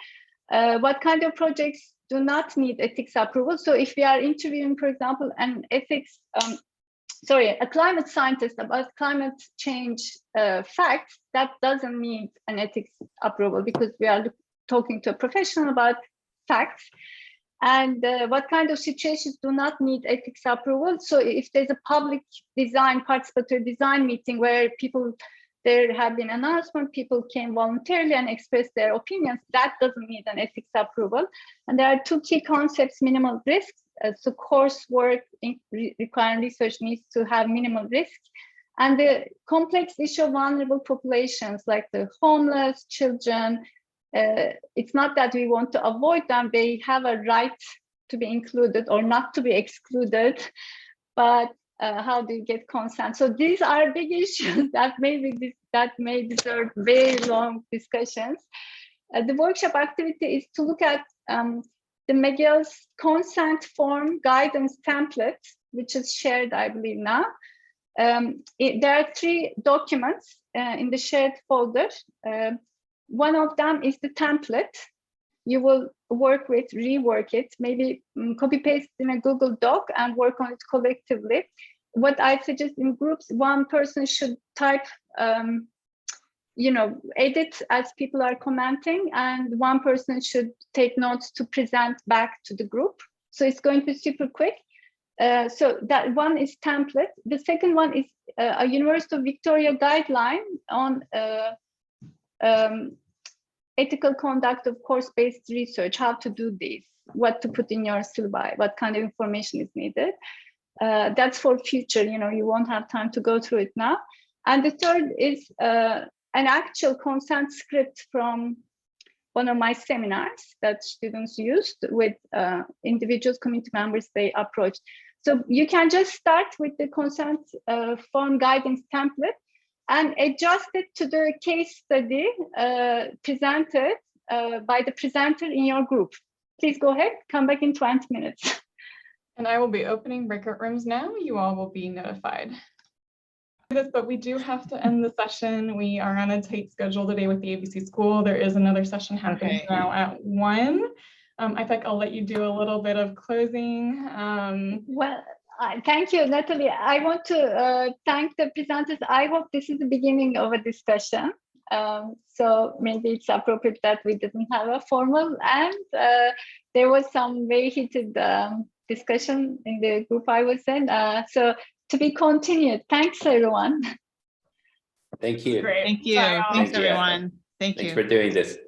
What kind of projects do not need ethics approval? So if we are interviewing, for example, a climate scientist about climate change facts, that doesn't need an ethics approval because we are talking to a professional about facts. And what kind of situations do not need ethics approval? So if there's a public design, participatory design meeting where there have been announcements, people came voluntarily and expressed their opinions, that doesn't need an ethics approval. And there are 2 key concepts: minimal risk. So coursework requiring research needs to have minimal risk. And the complex issue of vulnerable populations like the homeless, children, it's not that we want to avoid them. They have a right to be included or not to be excluded, but how do you get consent? So these are big issues that may deserve very long discussions. The workshop activity is to look at the McGill's consent form guidance template which is shared, I believe now. There are 3 documents in the shared folder. One of them is the template. You will work with, rework it, maybe copy paste in a Google Doc and work on it collectively. What I suggest in groups, one person should type, edit as people are commenting, and one person should take notes to present back to the group. So it's going to be super quick. So that one is template. The second one is a University of Victoria guideline on ethical conduct of course-based research, how to do this, what to put in your syllabi, what kind of information is needed. That's for future, you won't have time to go through it now. And the third is an actual consent script from one of my seminars that students used with individuals, community members they approached. So you can just start with the consent form guidance template and adjust it to the case study presented by the presenter in your group. Please go ahead, come back in 20 minutes. And I will be opening breakout rooms now. You all will be notified. But we do have to end the session. We are on a tight schedule today with the ABC School. There is another session happening now at 1. I think I'll let you do a little bit of closing. Well, thank you, Natalie. I want to thank the presenters. I hope this is the beginning of a discussion. So maybe it's appropriate that we didn't have a formal, and there was some very heated discussion in the group I was in. So to be continued. Thanks, everyone. Thank you. Great. Thank you. Bye, all. Thanks, Thank you. everyone. Thank Thanks you. for doing this.